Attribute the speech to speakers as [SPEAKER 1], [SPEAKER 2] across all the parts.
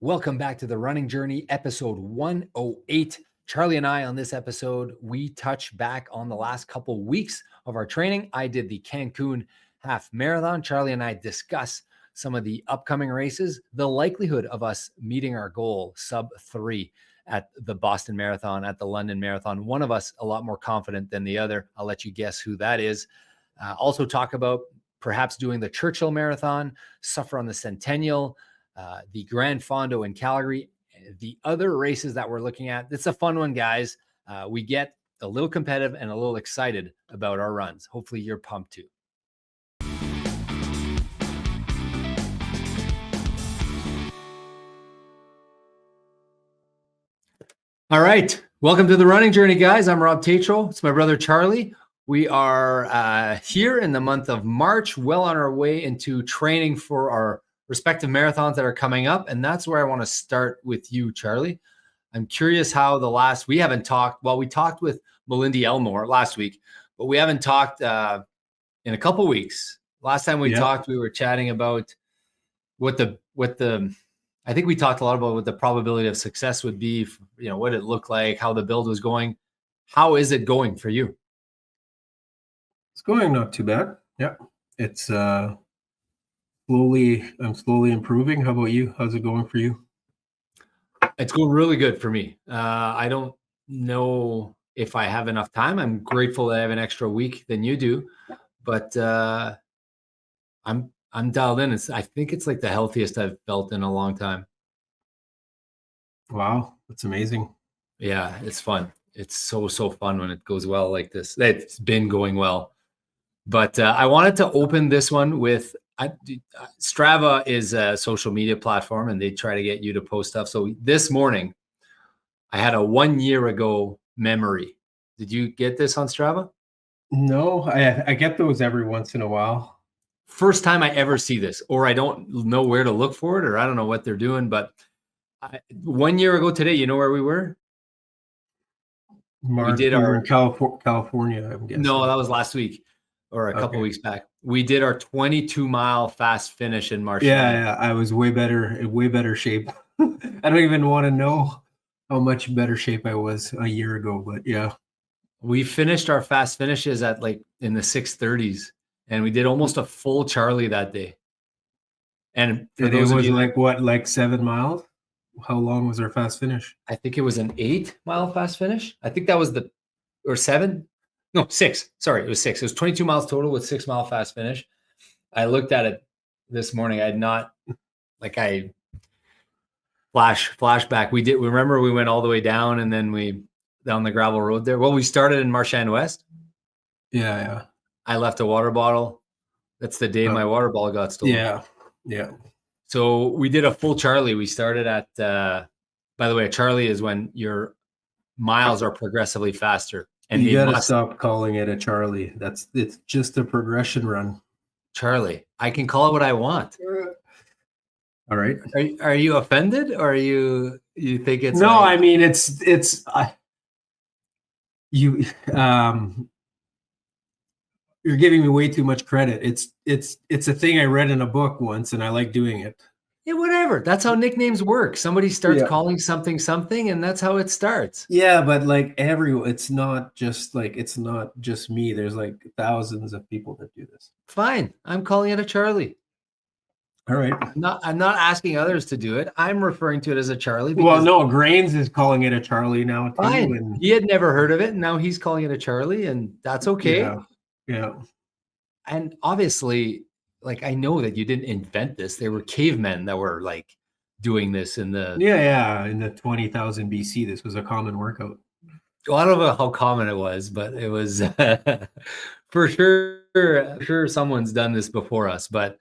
[SPEAKER 1] Welcome back to the Running Journey, episode 108. Charlie and I on this episode, we touch back on the last couple weeks of our training. I did the Cancun half marathon. Charlie and I discuss some of the upcoming races, the likelihood of us meeting our goal sub 3 at the Boston Marathon, at the London Marathon. One of us a lot more confident than the other. I'll let you guess who that is. Also talk about perhaps doing the Churchill Marathon, suffer on the Centennial, the Grand Fondo in Calgary, the other races that we're looking at. It's a fun one, guys. We get a little competitive and a little excited about our runs. Hopefully you're pumped too. All right. Welcome to the Running Journey, guys. I'm Rob Tatro. It's my brother, Charlie. We are here in the month of March, well on our way into training for our respective marathons that are coming up. And that's where I want to start with you, Charlie. I'm curious how we haven't talked. Well, we talked with Melindy Elmore last week, but we haven't talked in a couple weeks. Last time we talked, we were chatting about I think we talked a lot about what the probability of success would be, what it looked like, how the build was going. How is it going for you?
[SPEAKER 2] It's going not too bad. Yeah. It's I'm slowly improving. How about you? How's it going for you?
[SPEAKER 1] It's going really good for me. I don't know if I have enough time. I'm grateful that I have an extra week than you do, but I'm dialed in. I think it's like the healthiest I've felt in a long time.
[SPEAKER 2] Wow, that's amazing.
[SPEAKER 1] Yeah, it's fun. It's so fun when it goes well like this. It's been going well. But I wanted to open this one with Strava is a social media platform, and they try to get you to post stuff. So this morning, I had a 1 year ago memory. Did you get this on Strava?
[SPEAKER 2] No, I get those every once in a while.
[SPEAKER 1] First time I ever see this, or I don't know where to look for it, or I don't know what they're doing. But 1 year ago today, you know where we were?
[SPEAKER 2] We did in California, I'm guessing.
[SPEAKER 1] No, that was last week. Or a couple weeks back. We did our 22-mile fast finish in March.
[SPEAKER 2] Yeah, I was way better shape. I don't even want to know how much better shape I was a year ago, but yeah.
[SPEAKER 1] We finished our fast finishes at in the 6:30s, and we did almost a full Charlie that day. And for those
[SPEAKER 2] it was like 7 miles? How long was our fast finish?
[SPEAKER 1] I think it was an 8-mile fast finish. I think that was or 7. No, 6. Sorry, it was 6. It was 22 miles total with 6-mile fast finish. I looked at it this morning. I had not, flashback. Remember we went all the way down and then we down the gravel road there. Well, we started in Marchand West.
[SPEAKER 2] Yeah.
[SPEAKER 1] I left a water bottle. That's the day my water bottle got stolen.
[SPEAKER 2] Yeah.
[SPEAKER 1] So we did a full Charlie. We started at, by the way, a Charlie is when your miles are progressively faster. And
[SPEAKER 2] you gotta stop calling it a Charlie. It's just a progression run.
[SPEAKER 1] Charlie, I can call it what I want.
[SPEAKER 2] All right.
[SPEAKER 1] Are you offended, or you think it's?
[SPEAKER 2] No, I mean you're giving me way too much credit. It's a thing I read in a book once, and I like doing it.
[SPEAKER 1] Yeah, whatever. That's how nicknames work. Somebody starts calling something, and that's how it starts.
[SPEAKER 2] Yeah, but it's not just me. There's thousands of people that do this.
[SPEAKER 1] Fine. I'm calling it a Charlie.
[SPEAKER 2] All right.
[SPEAKER 1] I'm not asking others to do it. I'm referring to it as a Charlie.
[SPEAKER 2] Well, no, Grains is calling it a Charlie now too.
[SPEAKER 1] Fine. He had never heard of it, and now he's calling it a Charlie, and that's okay.
[SPEAKER 2] Yeah.
[SPEAKER 1] And obviously, I know that you didn't invent this. There were cavemen that were doing this in the
[SPEAKER 2] in the 20,000 BC. This was a common workout.
[SPEAKER 1] Well, I don't know how common it was, but it was for sure someone's done this before us. But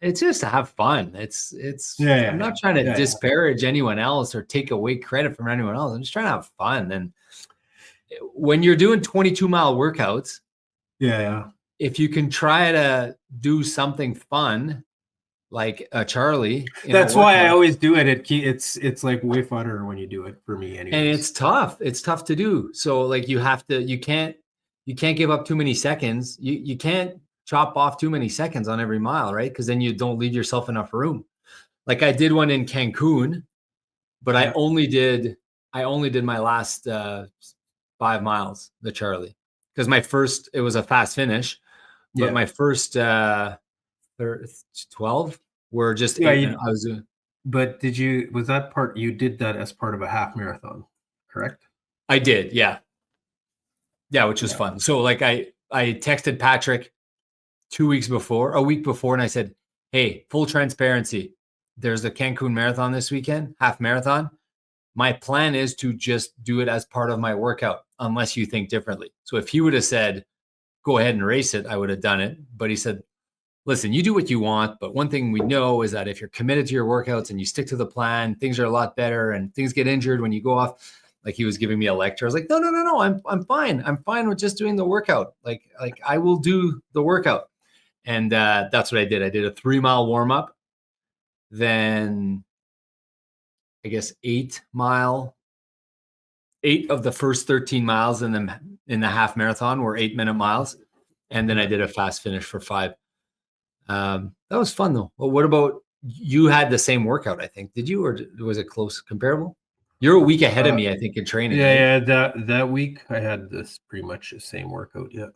[SPEAKER 1] it's just to have fun. I'm not trying to disparage anyone else or take away credit from anyone else. I'm just trying to have fun. And when you're doing 22-mile workouts, if you can try to do something fun like a Charlie,
[SPEAKER 2] that's why I always do it. It's way funner when you do it for me anyways.
[SPEAKER 1] And it's tough. It's tough to do. So you can't give up too many seconds. You can't chop off too many seconds on every mile, right? Because then you don't leave yourself enough room. Like I did one in Cancun, but
[SPEAKER 2] Yeah.
[SPEAKER 1] I only did my last 5 miles, the Charlie, because it was a fast finish, but
[SPEAKER 2] Yeah.
[SPEAKER 1] my first 12 were just
[SPEAKER 2] Yeah.
[SPEAKER 1] 8 minutes. I was doing.
[SPEAKER 2] But was that part, you did that as part of a half marathon, correct?
[SPEAKER 1] I did, yeah, which was
[SPEAKER 2] Yeah.
[SPEAKER 1] fun. So like I texted Patrick a week before, and I said, "Hey, full transparency, there's a Cancun marathon this weekend, half marathon. My plan is to just do it as part of my workout, unless you think differently." So if he would have said, "Go ahead and race it," I would have done it. But he said, "Listen, you do what you want. But one thing we know is that if you're committed to your workouts and you stick to the plan, things are a lot better, and things get injured when you go off." Like he was giving me a lecture. I was like, no, I'm fine. I'm fine with just doing the workout. Like I will do the workout. And that's what I did. I did a 3-mile warm up, then I guess 8 of the first 13 miles in the half marathon were 8-minute miles. And then I did a fast finish for 5. That was fun though. Well, what about you? Had the same workout, I think. Did you, or was it close, comparable? You're a week ahead of me, I think, in training, right?
[SPEAKER 2] Yeah. That week I had this pretty much the same workout. Yeah.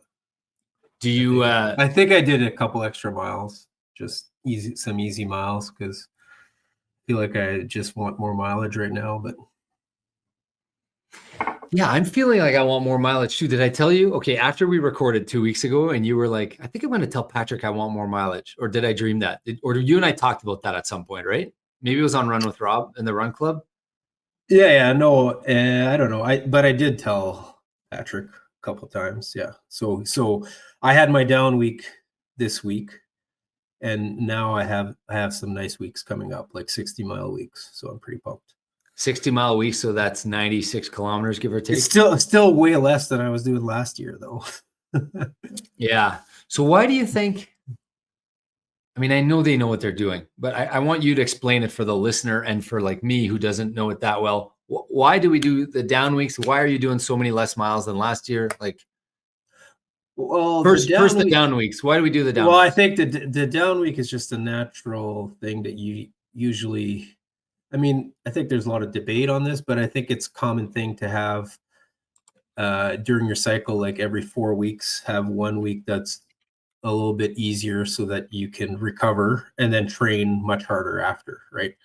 [SPEAKER 1] Do you,
[SPEAKER 2] I think I did a couple extra miles, just some easy miles, because I feel like I just want more mileage right now. But
[SPEAKER 1] yeah, I'm feeling like I want more mileage too. Did I tell you? Okay, after we recorded 2 weeks ago and you were like, I think I'm going to tell Patrick I want more mileage. Or did I dream that? Or you and I talked about that at some point, right? Maybe it was on Run with Rob in the Run Club.
[SPEAKER 2] yeah, no, I don't know. But I did tell Patrick a couple times. Yeah. So I had my down week this week, and now I have some nice weeks coming up, like 60-mile weeks. So I'm pretty pumped.
[SPEAKER 1] 60-mile week, so that's 96 kilometers, give or take.
[SPEAKER 2] It's still way less than I was doing last year, though.
[SPEAKER 1] Yeah. So why do you think? I mean, I know they know what they're doing, but I want you to explain it for the listener and for like me who doesn't know it that well. Why do we do the down weeks? Why are you doing so many less miles than last year? Like
[SPEAKER 2] Well,
[SPEAKER 1] first the down weeks. Why do we do the down
[SPEAKER 2] Well, I
[SPEAKER 1] weeks?
[SPEAKER 2] think the down week is just a natural thing that you usually. I mean, I think there's a lot of debate on this, but I think it's a common thing to have during your cycle, like every 4 weeks, have 1 week that's a little bit easier so that you can recover and then train much harder after, right?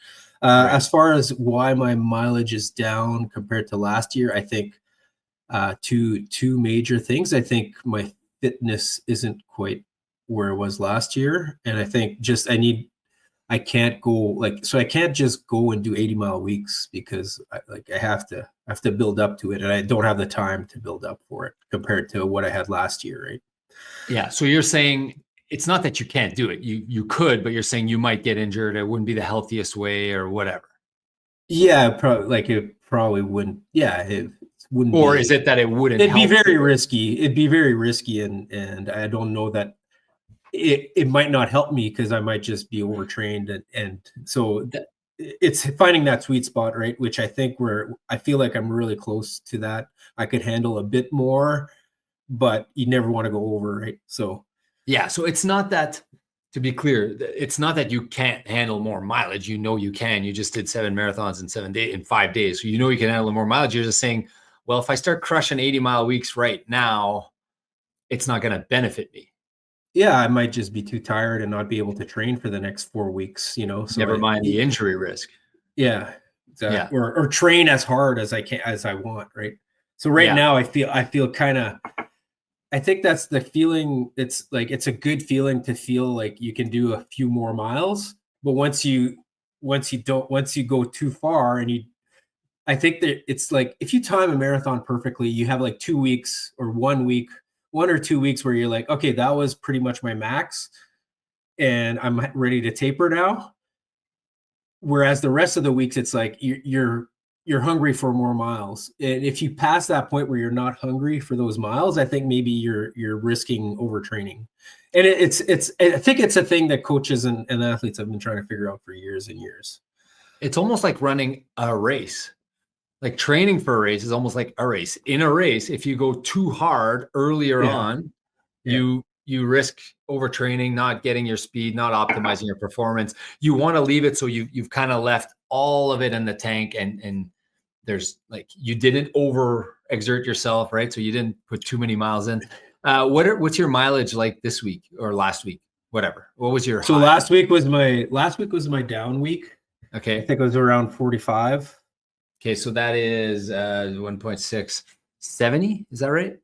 [SPEAKER 1] Right.
[SPEAKER 2] As far as why my mileage is down compared to last year, I think two major things. I think my fitness isn't quite where it was last year, and I think just I can't go so I can't just go and do 80-mile weeks because I have to build up to it, and I don't have the time to build up for it compared to what I had last year, right?
[SPEAKER 1] Yeah. So you're saying it's not that you can't do it. You could, but you're saying you might get injured. It wouldn't be the healthiest way or whatever.
[SPEAKER 2] Yeah, probably it probably wouldn't. Yeah, it wouldn't
[SPEAKER 1] Or
[SPEAKER 2] be.
[SPEAKER 1] is it that it wouldn't
[SPEAKER 2] It'd be
[SPEAKER 1] help?
[SPEAKER 2] very risky. It'd be very risky, and I don't know that it might not help me because I might just be overtrained, and so it's finding that sweet spot, right? Which I feel like I'm really close to that. I could handle a bit more, but you never want to go over, right? So
[SPEAKER 1] Yeah. So it's not that, to be clear, it's not that you can't handle more mileage. You know you can. You just did 7 marathons in 7 days, in 5 days. So you know you can handle more mileage. You're just saying, well, if I start crushing 80-mile weeks right now, it's not going to benefit me.
[SPEAKER 2] yeah, I might just be too tired and not be able to train for the next 4 weeks, So
[SPEAKER 1] Never mind the injury risk.
[SPEAKER 2] yeah,
[SPEAKER 1] Yeah.
[SPEAKER 2] or train as hard as I want, right? So right now I feel kind of. I think that's the feeling. It's like it's a good feeling to feel like you can do a few more miles, but once you go too far I think that it's like if you time a marathon perfectly, you have like 2 weeks or 1 week, 1 or 2 weeks where you're like, okay, that was pretty much my max, and I'm ready to taper now. Whereas the rest of the weeks, it's like you're hungry for more miles, and if you pass that point where you're not hungry for those miles, I think maybe you're risking overtraining, and it's I think it's a thing that coaches and athletes have been trying to figure out for years and years.
[SPEAKER 1] It's almost like running a race. Like training for a race is almost like a race. In a race, if you go too hard earlier on,
[SPEAKER 2] Yeah.
[SPEAKER 1] you risk overtraining, not getting your speed, not optimizing your performance. You want to leave it so you've kind of left all of it in the tank, and there's like you didn't over exert yourself, right? So you didn't put too many miles in. What's your mileage like this week or last week? Whatever. What was your
[SPEAKER 2] So
[SPEAKER 1] high?
[SPEAKER 2] last week was my down week. I
[SPEAKER 1] Okay.
[SPEAKER 2] think it was around 45.
[SPEAKER 1] Okay, so that is 1.670. Is that right?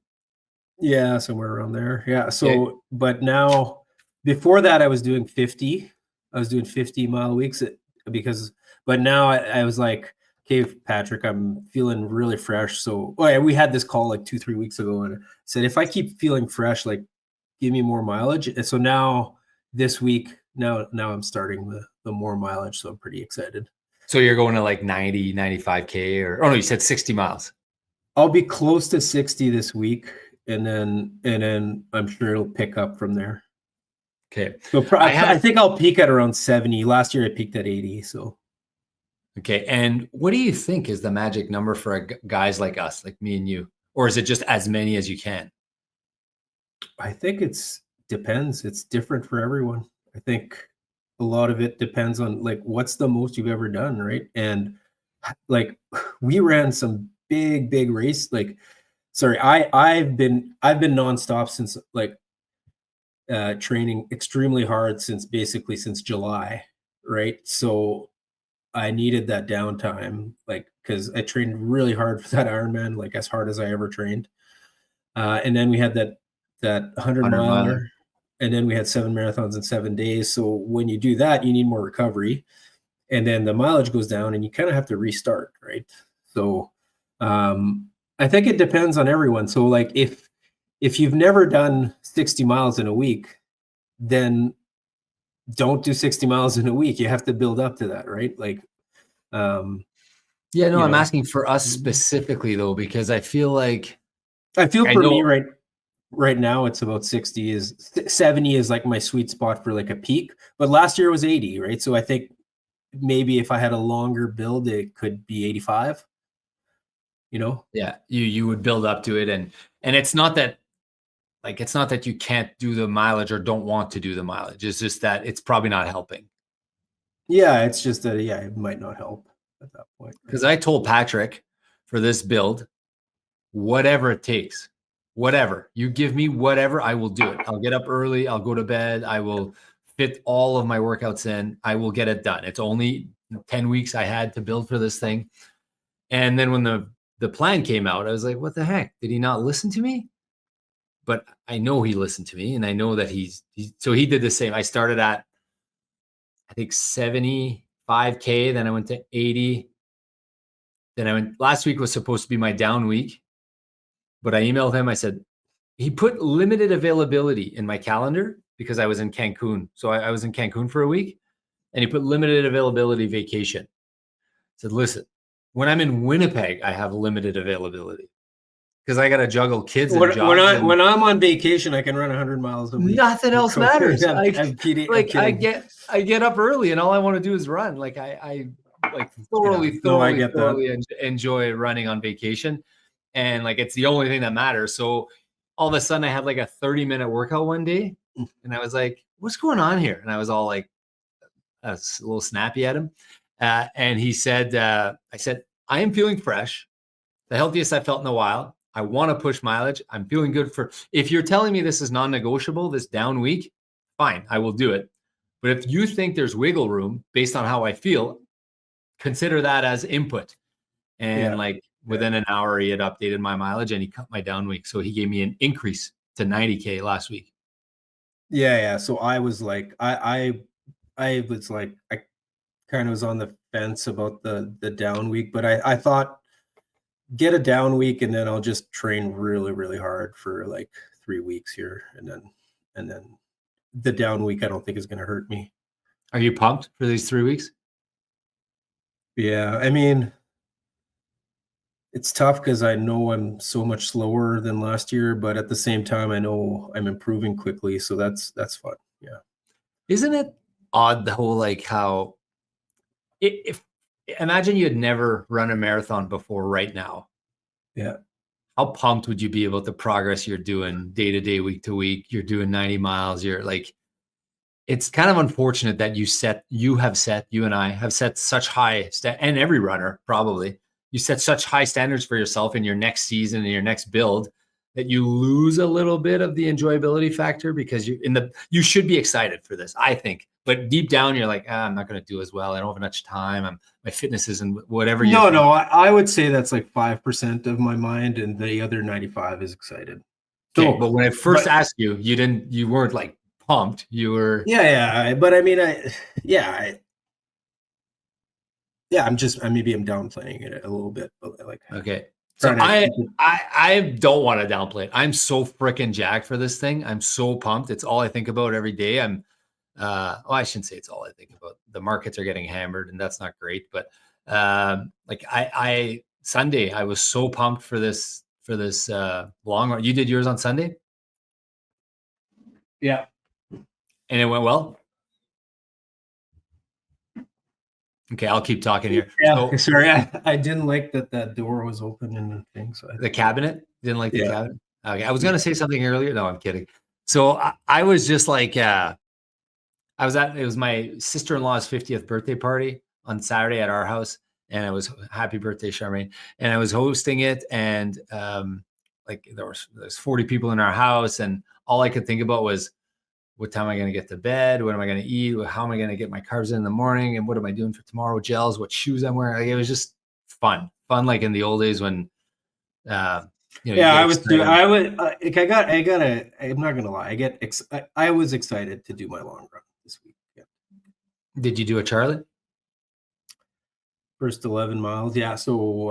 [SPEAKER 2] Yeah, somewhere around there. Yeah.
[SPEAKER 1] Okay.
[SPEAKER 2] So, but now before that, I was doing 50. I was doing 50-mile weeks because, but now I was like, okay, Patrick, I'm feeling really fresh. So we had this call like 2-3 weeks ago, and I said, if I keep feeling fresh, like give me more mileage. And so now this week, now I'm starting the more mileage. So I'm pretty excited.
[SPEAKER 1] So you're going to like 90, 95K or, oh no, you said 60 miles.
[SPEAKER 2] I'll be close to 60 this week, and then I'm sure it'll pick up from there.
[SPEAKER 1] Okay.
[SPEAKER 2] So I think I'll peak at around 70. Last year I peaked at 80. So
[SPEAKER 1] okay. And what do you think is the magic number for guys like us, like me and you? Or is it just as many as you can?
[SPEAKER 2] I think it's depends. It's different for everyone. I think a lot of it depends on like what's the most you've ever done, right? And like we ran some big race. Like, sorry, I've been nonstop since like training extremely hard since July, right? So I needed that downtime, like because I trained really hard for that Ironman, like as hard as I ever trained. And then we had that 100
[SPEAKER 1] 100 miler.
[SPEAKER 2] miler, and then we had 7 marathons in 7 days. So when you do that, you need more recovery, and then the mileage goes down, and you kind of have to restart, right? So I think it depends on everyone. So like if you've never done 60 miles in a week, then don't do 60 miles in a week. You have to build up to that, right? Like,
[SPEAKER 1] yeah, no, I'm asking for us specifically though, because I feel like
[SPEAKER 2] me right now it's about 70 is like my sweet spot for like a peak, but last year was 80, right? So I think maybe if I had a longer build, it could be 85,
[SPEAKER 1] Yeah, you would build up to it. And it's not that you can't do the mileage or don't want to do the mileage. It's just that it's probably not helping.
[SPEAKER 2] Yeah, it's just that, yeah, it might not help at that point.
[SPEAKER 1] Because I told Patrick for this build, whatever it takes, whatever you give me, whatever, I will do it. I'll get up early. I'll go to bed. I will fit all of my workouts in. I will get it done. It's only 10 weeks I had to build for this thing. And then when the plan came out, I was like, what the heck? Did he not listen to me? But I know he listened to me, and I know that so he did the same. I started at, I think 75K. Then I went to 80. Then last week was supposed to be my down week, but I emailed him. I said, he put limited availability in my calendar because I was in Cancun. So I was in Cancun for a week, and he put limited availability vacation. I said, listen, when I'm in Winnipeg, I have limited availability because I got to juggle kids and jobs.
[SPEAKER 2] When I'm on vacation, I can run 100 miles a week.
[SPEAKER 1] Nothing else matters. I get up early, and all I want to do is run. Like I thoroughly enjoy running on vacation, and like it's the only thing that matters. So all of a sudden, I had like a 30-minute workout one day, and I was like, "What's going on here?" And I was all like, a little snappy at him, and he said, "I said I am feeling fresh, the healthiest I felt in a while. I want to push mileage. I'm feeling good if you're telling me this is non-negotiable, this down week, fine, I will do it. But if you think there's wiggle room based on how I feel, consider that as input." And within an hour, he had updated my mileage and he cut my down week. So he gave me an increase to 90K last week.
[SPEAKER 2] Yeah. So I was like, I was like, I kind of was on the fence about the down week, but I thought, get a down week and then I'll just train really hard for like 3 weeks here, and then the down week I don't think is going to hurt me.
[SPEAKER 1] Are you pumped for these 3 weeks?
[SPEAKER 2] Yeah, I mean, it's tough because I know I'm so much slower than last year, but at the same time I know I'm improving quickly, so that's fun. Yeah.
[SPEAKER 1] Isn't it odd the whole like how if imagine you had never run a marathon before right now.
[SPEAKER 2] Yeah.
[SPEAKER 1] how pumped would you be about the progress you're doing day to day, week to week? You're doing 90 miles. You're like, it's kind of unfortunate that you and I have set such high and every runner probably, you set such high standards for yourself in your next season and your next build that you lose a little bit of the enjoyability factor because you should be excited for this, I think. But deep down, you're like, I'm not going to do as well. I don't have much time. My fitness isn't whatever.
[SPEAKER 2] No, I would say that's like 5% of my mind, and the other 95 is excited.
[SPEAKER 1] Okay, but when I first asked you, you weren't like pumped. You were.
[SPEAKER 2] Yeah. But I mean, I'm downplaying it a little bit, but like,
[SPEAKER 1] okay. So I don't want to downplay it. I'm so freaking jacked for this thing. I'm so pumped. It's all I think about every day. I shouldn't say it's all I think about. The markets are getting hammered and that's not great. But Sunday, I was so pumped for this long run. You did yours on Sunday?
[SPEAKER 2] Yeah.
[SPEAKER 1] And it went well? Okay, I'll keep talking here.
[SPEAKER 2] Yeah, sorry, I didn't like that door was open and the thing. So
[SPEAKER 1] the cabinet? Didn't like the cabinet? Okay, I was going to say something earlier. No, I'm kidding. So I was just like, it was my sister-in-law's 50th birthday party on Saturday at our house. And it was happy birthday, Charmaine. And I was hosting it. And there's 40 people in our house. And all I could think about was, what time am I going to get to bed? What am I going to eat? How am I going to get my carbs in the morning? And what am I doing for tomorrow? Gels, what shoes I'm wearing? Like, it was just fun like in the old days when, I'm not going to lie. I was excited to do my long run this week. Yeah. Did you do a Charlie?
[SPEAKER 2] First 11 miles. Yeah. So,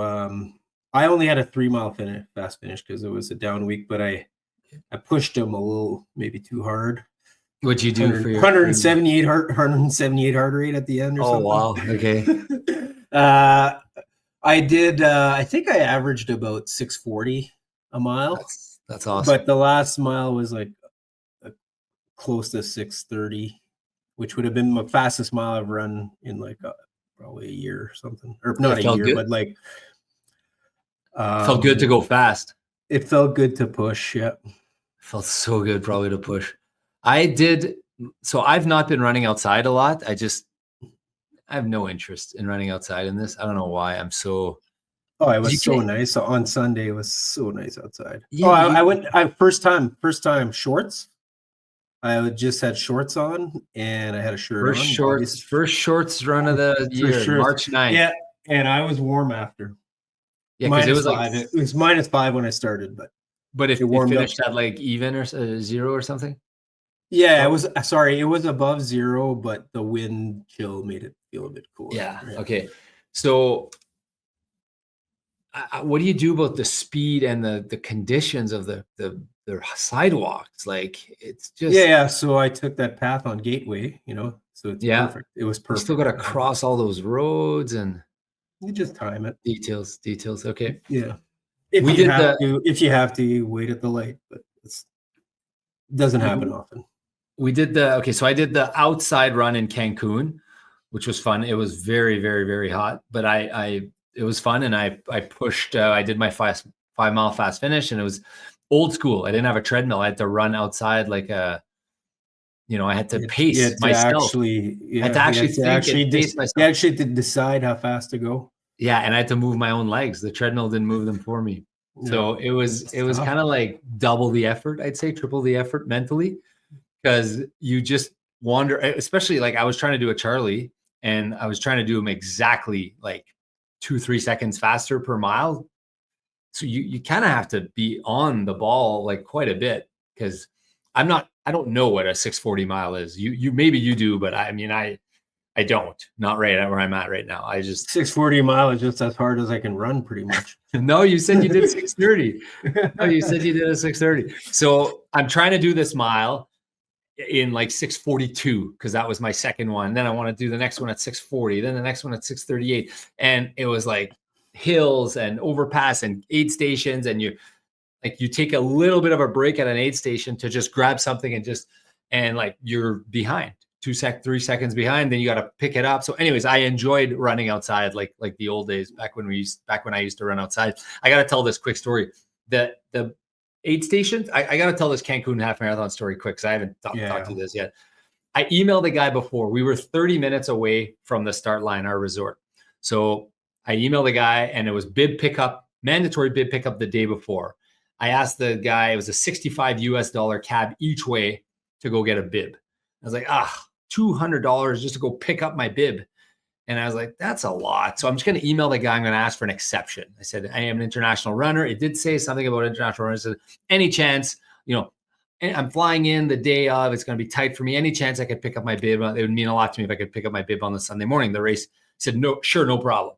[SPEAKER 2] I only had a 3-mile fast finish because it was a down week, but I pushed them a little, maybe too hard.
[SPEAKER 1] What'd you do for your
[SPEAKER 2] 178 heart rate at the end or something?
[SPEAKER 1] Oh, wow. Okay.
[SPEAKER 2] I did, I think I averaged about 640 a mile.
[SPEAKER 1] That's awesome.
[SPEAKER 2] But the last mile was like close to 630, which would have been my fastest mile I've run in like probably a year or something. Or not a year, but like.
[SPEAKER 1] Felt good to go fast.
[SPEAKER 2] It felt good to push. Yeah.
[SPEAKER 1] Felt so good probably to push. I did. So I've not been running outside a lot. I have no interest in running outside in this. I don't know why. It was so nice. So on Sunday, it was so nice outside. Yeah, I went, first time shorts. I just had shorts on and I had a shirt on. First shorts run of the year, March 9th.
[SPEAKER 2] Yeah. And I was warm after. Yeah, because it was it was -5 when I started, but
[SPEAKER 1] if it finished at like even or 0 or something.
[SPEAKER 2] Yeah, it was above 0, but the wind chill made it feel a bit cooler.
[SPEAKER 1] Yeah. Okay. So, what do you do about the speed and the conditions of the sidewalks? Like, it's just
[SPEAKER 2] So I took that path on Gateway, so it's perfect. It was perfect.
[SPEAKER 1] You still got to cross all those roads and.
[SPEAKER 2] You just time it.
[SPEAKER 1] Details. Okay.
[SPEAKER 2] Yeah. If you have to, you wait at the light, but it doesn't happen often.
[SPEAKER 1] So I did the outside run in Cancun, which was fun. It was very, very, very hot, but it was fun. And I pushed, I did my 5-mile fast finish and it was old school. I didn't have a treadmill. I had to run outside like I had to pace myself. I had to actually pace myself.
[SPEAKER 2] You actually did decide how fast to go.
[SPEAKER 1] Yeah, and I had to move my own legs. The treadmill didn't move them for me. Yeah, so it was kind of like double the effort, I'd say, triple the effort mentally, because you just wander. Especially like I was trying to do a Charlie, and I was trying to do them exactly like 2-3 seconds faster per mile. So you kind of have to be on the ball like quite a bit because I don't know what a 640 mile is. You maybe you do, but I mean, I don't, not right at where I'm at right now. I just
[SPEAKER 2] 640 mile is just as hard as I can run pretty much.
[SPEAKER 1] No, you said you did 630. No, you said you did a 630. So I'm trying to do this mile in like 642 because that was my second one. Then I want to do the next one at 640, then the next one at 638. And it was like hills and overpass and aid stations, and you take a little bit of a break at an aid station to just grab something and like you're behind 3 seconds behind, then you got to pick it up. So anyways, I enjoyed running outside like the old days back when I used to run outside. I got to tell this quick story. the aid stations. I got to tell this Cancun half marathon story quick because I haven't talked to this yet. I emailed the guy before. We were 30 minutes away from the start line, our resort. So I emailed the guy, and it was bib pickup, mandatory bib pickup the day before. I asked the guy, it was a $65 US cab each way to go get a bib. I was like, $200 just to go pick up my bib. And I was like, that's a lot. So I'm just going to email the guy. I'm going to ask for an exception. I said, I am an international runner. It did say something about international runners. I said, any chance, I'm flying in the day of, it's going to be tight for me. Any chance I could pick up my bib? It would mean a lot to me if I could pick up my bib on the Sunday morning. The race said, no, sure, no problem.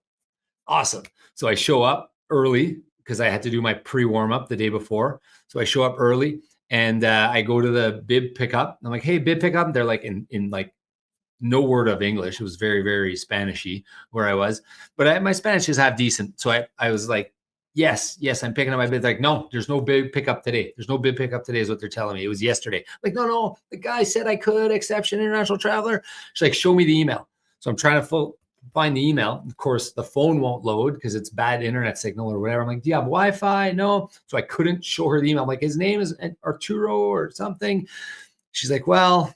[SPEAKER 1] Awesome. So I show up early because I had to do my pre-warm-up the day before. So I show up early and I go to the bib pickup. I'm like, hey, bib pickup. They're like in like no word of English. It was very, very Spanish-y where I was. But my Spanish is half decent. So I was like, yes, I'm picking up my bib. Like, no, there's no bib pickup today. There's no bib pickup today is what they're telling me. It was yesterday. Like, no, the guy said I could, exception, international traveler. She's like, show me the email. So I'm trying to find the email. Of course, the phone won't load because it's bad internet signal or whatever. I'm like, do you have Wi-Fi? No. So I couldn't show her the email. I'm like, his name is Arturo or something. She's like, well,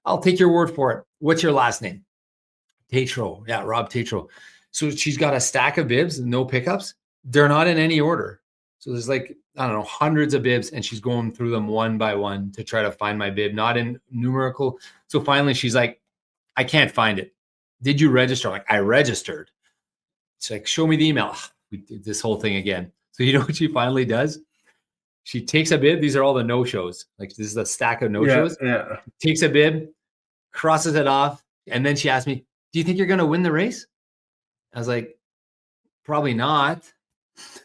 [SPEAKER 1] I'll take your word for it. What's your last name? Tatro. Yeah, Rob Tatro. So she's got a stack of bibs and no pickups. They're not in any order. So there's like, I don't know, hundreds of bibs, and she's going through them one by one to try to find my bib, not in numerical. So finally she's like, I can't find it. Did you register? I'm like, I registered. She's like, show me the email. We did this whole thing again. So you know what she finally does? She takes a bib. These are all the no-shows. Like this is a stack of no-shows.
[SPEAKER 2] Yeah.
[SPEAKER 1] Takes a bib, crosses it off. And then she asked me, do you think you're going to win the race? I was like, probably not.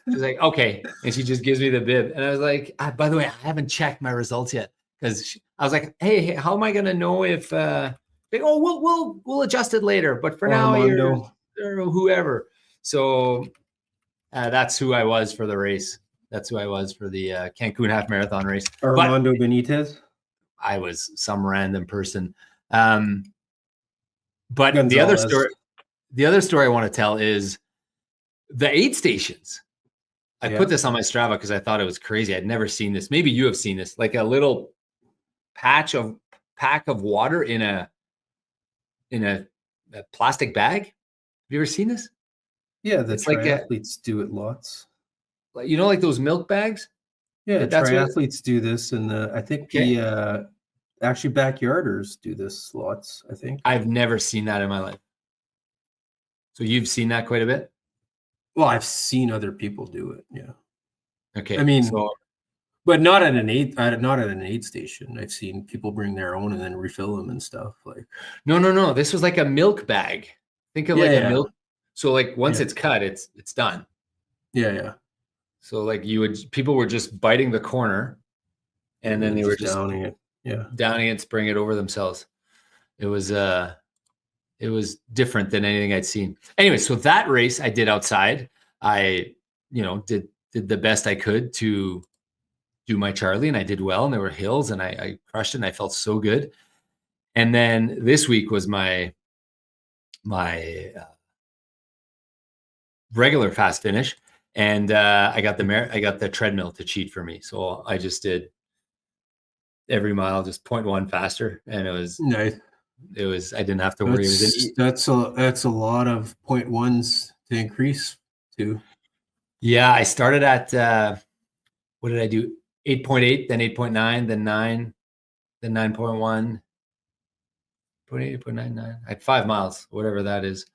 [SPEAKER 1] She's like, okay. And she just gives me the bib. And I was like, by the way, I haven't checked my results yet. Because I was like, hey, how am I going to know if, we'll adjust it later. But for now, you're whoever. So that's who I was for the race. That's who I was for the Cancun half marathon race.
[SPEAKER 2] Armando Benitez?
[SPEAKER 1] I was some random person. But
[SPEAKER 2] Gonzalez.
[SPEAKER 1] the other story I want to tell is the aid stations. I put this on my Strava because I thought it was crazy. I'd never seen this. Maybe you have seen this, like a little pack of water in a plastic bag. Have you ever seen this?
[SPEAKER 2] Yeah, the triathletes do it lots.
[SPEAKER 1] Like like those milk bags.
[SPEAKER 2] Yeah, triathletes do this, and I think the actually backyarders do this lots. I think
[SPEAKER 1] I've never seen that in my life. So you've seen that quite a bit?
[SPEAKER 2] Well, I've seen other people do it. Yeah.
[SPEAKER 1] Okay.
[SPEAKER 2] I mean, but not at an aid station. I've seen people bring their own and then refill them and stuff. Like,
[SPEAKER 1] no. This was like a milk bag. Think of a milk. So like once it's cut, it's done.
[SPEAKER 2] Yeah.
[SPEAKER 1] So like people were just biting the corner, and then they were just
[SPEAKER 2] downing it. Yeah,
[SPEAKER 1] downing it, spraying it over themselves. It was different than anything I'd seen. Anyway, so that race I did outside. I did the best I could to do my Charlie, and I did well. And there were hills, and I crushed it, and I felt so good. And then this week was my regular fast finish. And I got the treadmill to cheat for me. So I just did every mile just 0.1 faster, and it was
[SPEAKER 2] nice.
[SPEAKER 1] I didn't have to worry.
[SPEAKER 2] That's a lot of 0.1s to increase to.
[SPEAKER 1] Yeah, I started at what did I do? 8.8, then 8.9, then 9, then 9.1, 0.8, 8.99. I had 5 miles, whatever that is.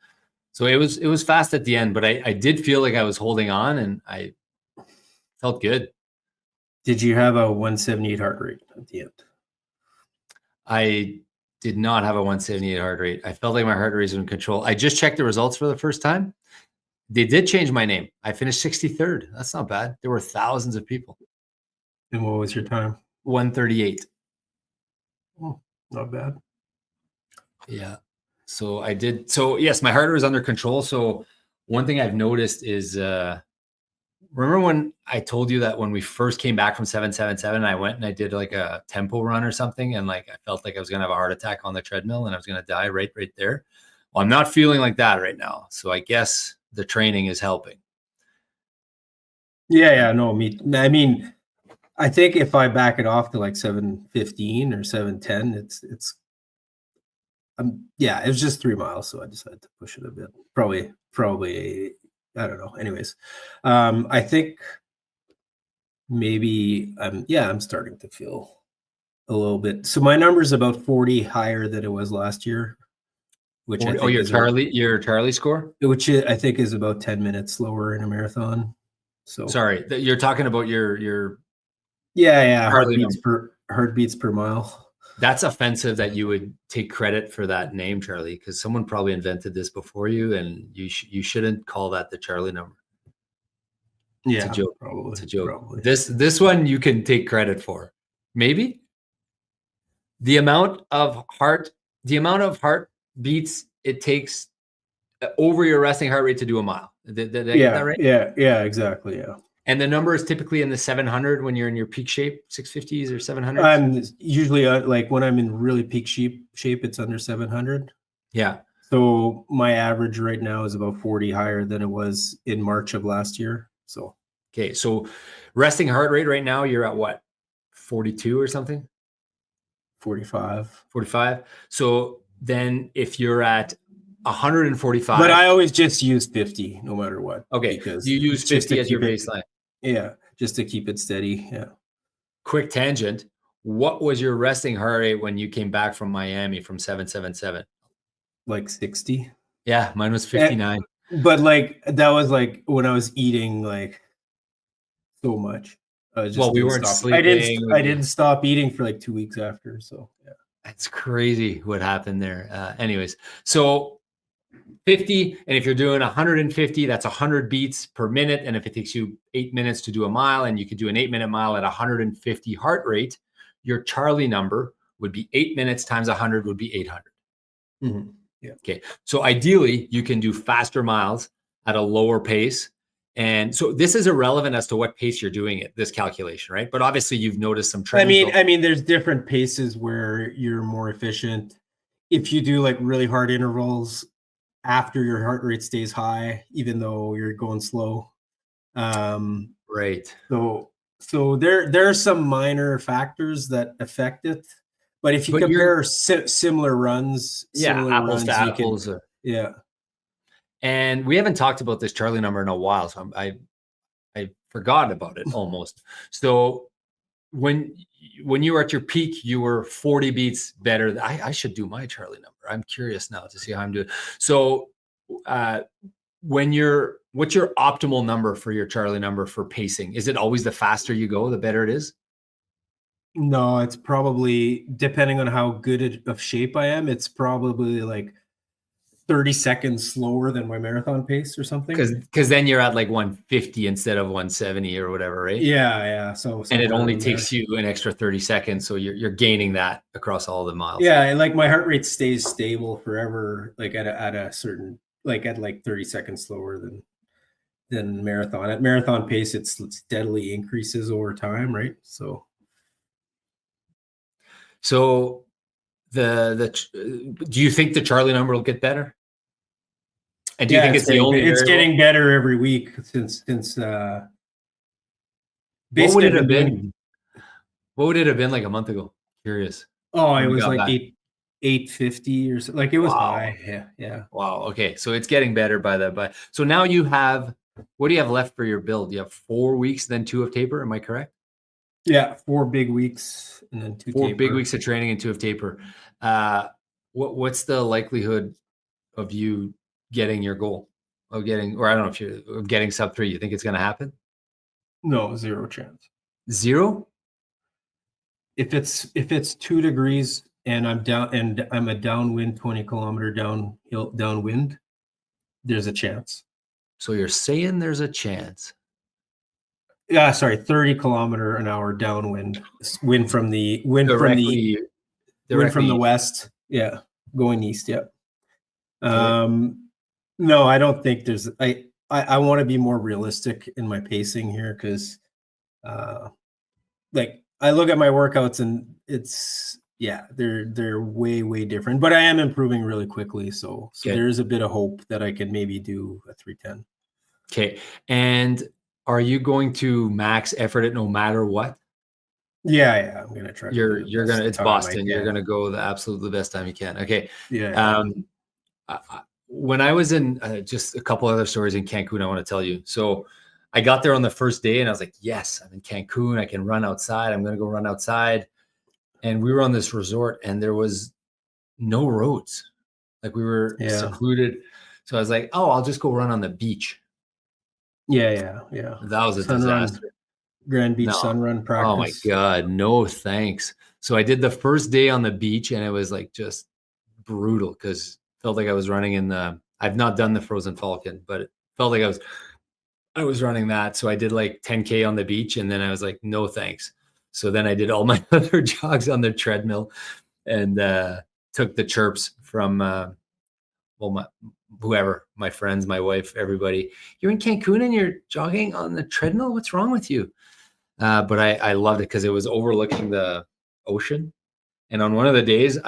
[SPEAKER 1] So it was fast at the end, but I did feel like I was holding on, and I felt good.
[SPEAKER 2] Did you have a 178 heart rate at the end?
[SPEAKER 1] I did not have a 178 heart rate. I felt like my heart rate was in control. I just checked the results for the first time. They did change my name. I finished 63rd. That's not bad. There were thousands of people.
[SPEAKER 2] And what was your time?
[SPEAKER 1] 138.
[SPEAKER 2] Oh, not bad.
[SPEAKER 1] Yeah. So I did. So yes, my heart rate was under control. So one thing I've noticed is, remember when I told you that when we first came back from 777, I went and I did like a tempo run or something. And like, I felt like I was going to have a heart attack on the treadmill and I was going to die right there. Well, I'm not feeling like that right now. So I guess the training is helping.
[SPEAKER 2] Yeah, no, I mean, I think if I back it off to like 7:15 or 7:10, it's yeah, it was just 3 miles, so I decided to push it a bit. Probably I don't know. Anyways, I think maybe I'm starting to feel a little bit. So my number's about 40 higher than it was last year, which I think
[SPEAKER 1] your Charlie score?
[SPEAKER 2] Which I think is about 10 minutes slower in a marathon. So
[SPEAKER 1] sorry, you're talking about your
[SPEAKER 2] heartbeats per mile.
[SPEAKER 1] That's offensive that you would take credit for that name, Charlie, because someone probably invented this before you, and you shouldn't call that the Charlie number.
[SPEAKER 2] Yeah,
[SPEAKER 1] it's a joke.
[SPEAKER 2] Probably.
[SPEAKER 1] It's a joke.
[SPEAKER 2] Probably.
[SPEAKER 1] This one you can take credit for. Maybe the amount of heartbeats it takes over your resting heart rate to do a mile. Did I get that right?
[SPEAKER 2] Yeah, exactly. Yeah.
[SPEAKER 1] And the number is typically in the 700 when you're in your peak shape, 650s or 700s.
[SPEAKER 2] I'm usually like when I'm in really peak shape, it's under 700.
[SPEAKER 1] Yeah.
[SPEAKER 2] So my average right now is about 40 higher than it was in March of last year. So
[SPEAKER 1] okay, so resting heart rate right now, you're at what, 42 or something?
[SPEAKER 2] 45.
[SPEAKER 1] So then if you're at 145,
[SPEAKER 2] but I always just use 50 no matter what.
[SPEAKER 1] Okay, because you use 50 as your baseline.
[SPEAKER 2] Yeah, just to keep it steady. Yeah.
[SPEAKER 1] Quick tangent. What was your resting heart rate when you came back from Miami from 777?
[SPEAKER 2] Like 60.
[SPEAKER 1] Yeah, mine was 59.
[SPEAKER 2] But like that was like when I was eating like so much.
[SPEAKER 1] We weren't sleeping.
[SPEAKER 2] I didn't stop eating for like 2 weeks after. So yeah.
[SPEAKER 1] That's crazy what happened there. Anyways, so 50, and if you're doing 150, that's 100 beats per minute. And if it takes you 8 minutes to do a mile, and you could do an 8-minute mile at 150 heart rate, your Charlie number would be 8 minutes times 100 would be 800.
[SPEAKER 2] Mm-hmm. Yeah.
[SPEAKER 1] Okay. So ideally, you can do faster miles at a lower pace. And so this is irrelevant as to what pace you're doing it, this calculation, right? But obviously you've noticed some trends.
[SPEAKER 2] I mean, there's different paces where you're more efficient. If you do like really hard intervals after your heart rate stays high, even though you're going slow.
[SPEAKER 1] Right.
[SPEAKER 2] So there are some minor factors that affect it. But if you compare similar runs,
[SPEAKER 1] apples to apples.
[SPEAKER 2] Yeah.
[SPEAKER 1] And we haven't talked about this Charlie number in a while, so I forgot about it almost. So when you were at your peak, you were 40 beats better. I should do my Charlie number. I'm curious now to see how I'm doing. So what's your optimal number for your Charlie number for pacing? Is it always the faster you go, the better it is?
[SPEAKER 2] No, it's probably, depending on how good of shape I am, it's probably like 30 seconds slower than my marathon pace or something.
[SPEAKER 1] Because then you're at like 150 instead of 170 or whatever, right?
[SPEAKER 2] Yeah. So
[SPEAKER 1] and it only takes you an extra 30 seconds. So you're gaining that across all the miles.
[SPEAKER 2] Yeah, and like my heart rate stays stable forever, like at a certain, like at like 30 seconds slower than marathon. At marathon pace, it steadily increases over time, right? So
[SPEAKER 1] do you think the Charlie number will get better? And do you think it's the only
[SPEAKER 2] it's getting better every week since
[SPEAKER 1] what would it have been? What would it have been like a month ago? Curious.
[SPEAKER 2] Oh, it was like 850 or so. Like it was high. Yeah.
[SPEAKER 1] Wow. Okay. So it's getting better by so now you have, what do you have left for your build? You have 4 weeks, then 2 of taper. Am I correct?
[SPEAKER 2] Yeah. 4 big weeks and then 2
[SPEAKER 1] 4 big weeks of training and 2 of taper. What's the likelihood of you getting your goal of getting, or I don't know if you're getting sub 3? You think it's going to happen?
[SPEAKER 2] No, 0 chance.
[SPEAKER 1] 0?
[SPEAKER 2] If it's 2 degrees and I'm a downwind 20 kilometer downwind, there's a chance.
[SPEAKER 1] So you're saying there's a chance?
[SPEAKER 2] Yeah, sorry, 30 kilometer an hour downwind, wind from the west. Yeah, going east. Yep. No, I don't think there's. I want to be more realistic in my pacing here because, like, I look at my workouts and it's they're way different. But I am improving really quickly, so there is a bit of hope that I can maybe do a 310.
[SPEAKER 1] Okay, and Are you going to max effort it no matter what?
[SPEAKER 2] Yeah, I'm gonna try.
[SPEAKER 1] You're gonna. It's Boston. You're gonna go the absolute best time you can. Okay.
[SPEAKER 2] Yeah.
[SPEAKER 1] When I was in just a couple other stories in Cancun, I want to tell you. So I got there on the first day and I was like, yes, I'm in Cancun. I can run outside. I'm going to go run outside. And we were on this resort and there was no roads. Like we were secluded. So I was like, oh, I'll just go run on the beach.
[SPEAKER 2] Yeah.
[SPEAKER 1] That was a disaster.
[SPEAKER 2] Grand Beach Sun Run practice.
[SPEAKER 1] Oh my God. No, thanks. So I did the first day on the beach and it was like just brutal because felt like I was running in I've not done the Frozen Falcon, but it felt like I was running that. So I did like 10K on the beach and then I was like, no, thanks. So then I did all my other jogs on the treadmill and took the chirps from, my friends, my wife, everybody. You're in Cancun and you're jogging on the treadmill? What's wrong with you? But I loved it because it was overlooking the ocean. And on one of the days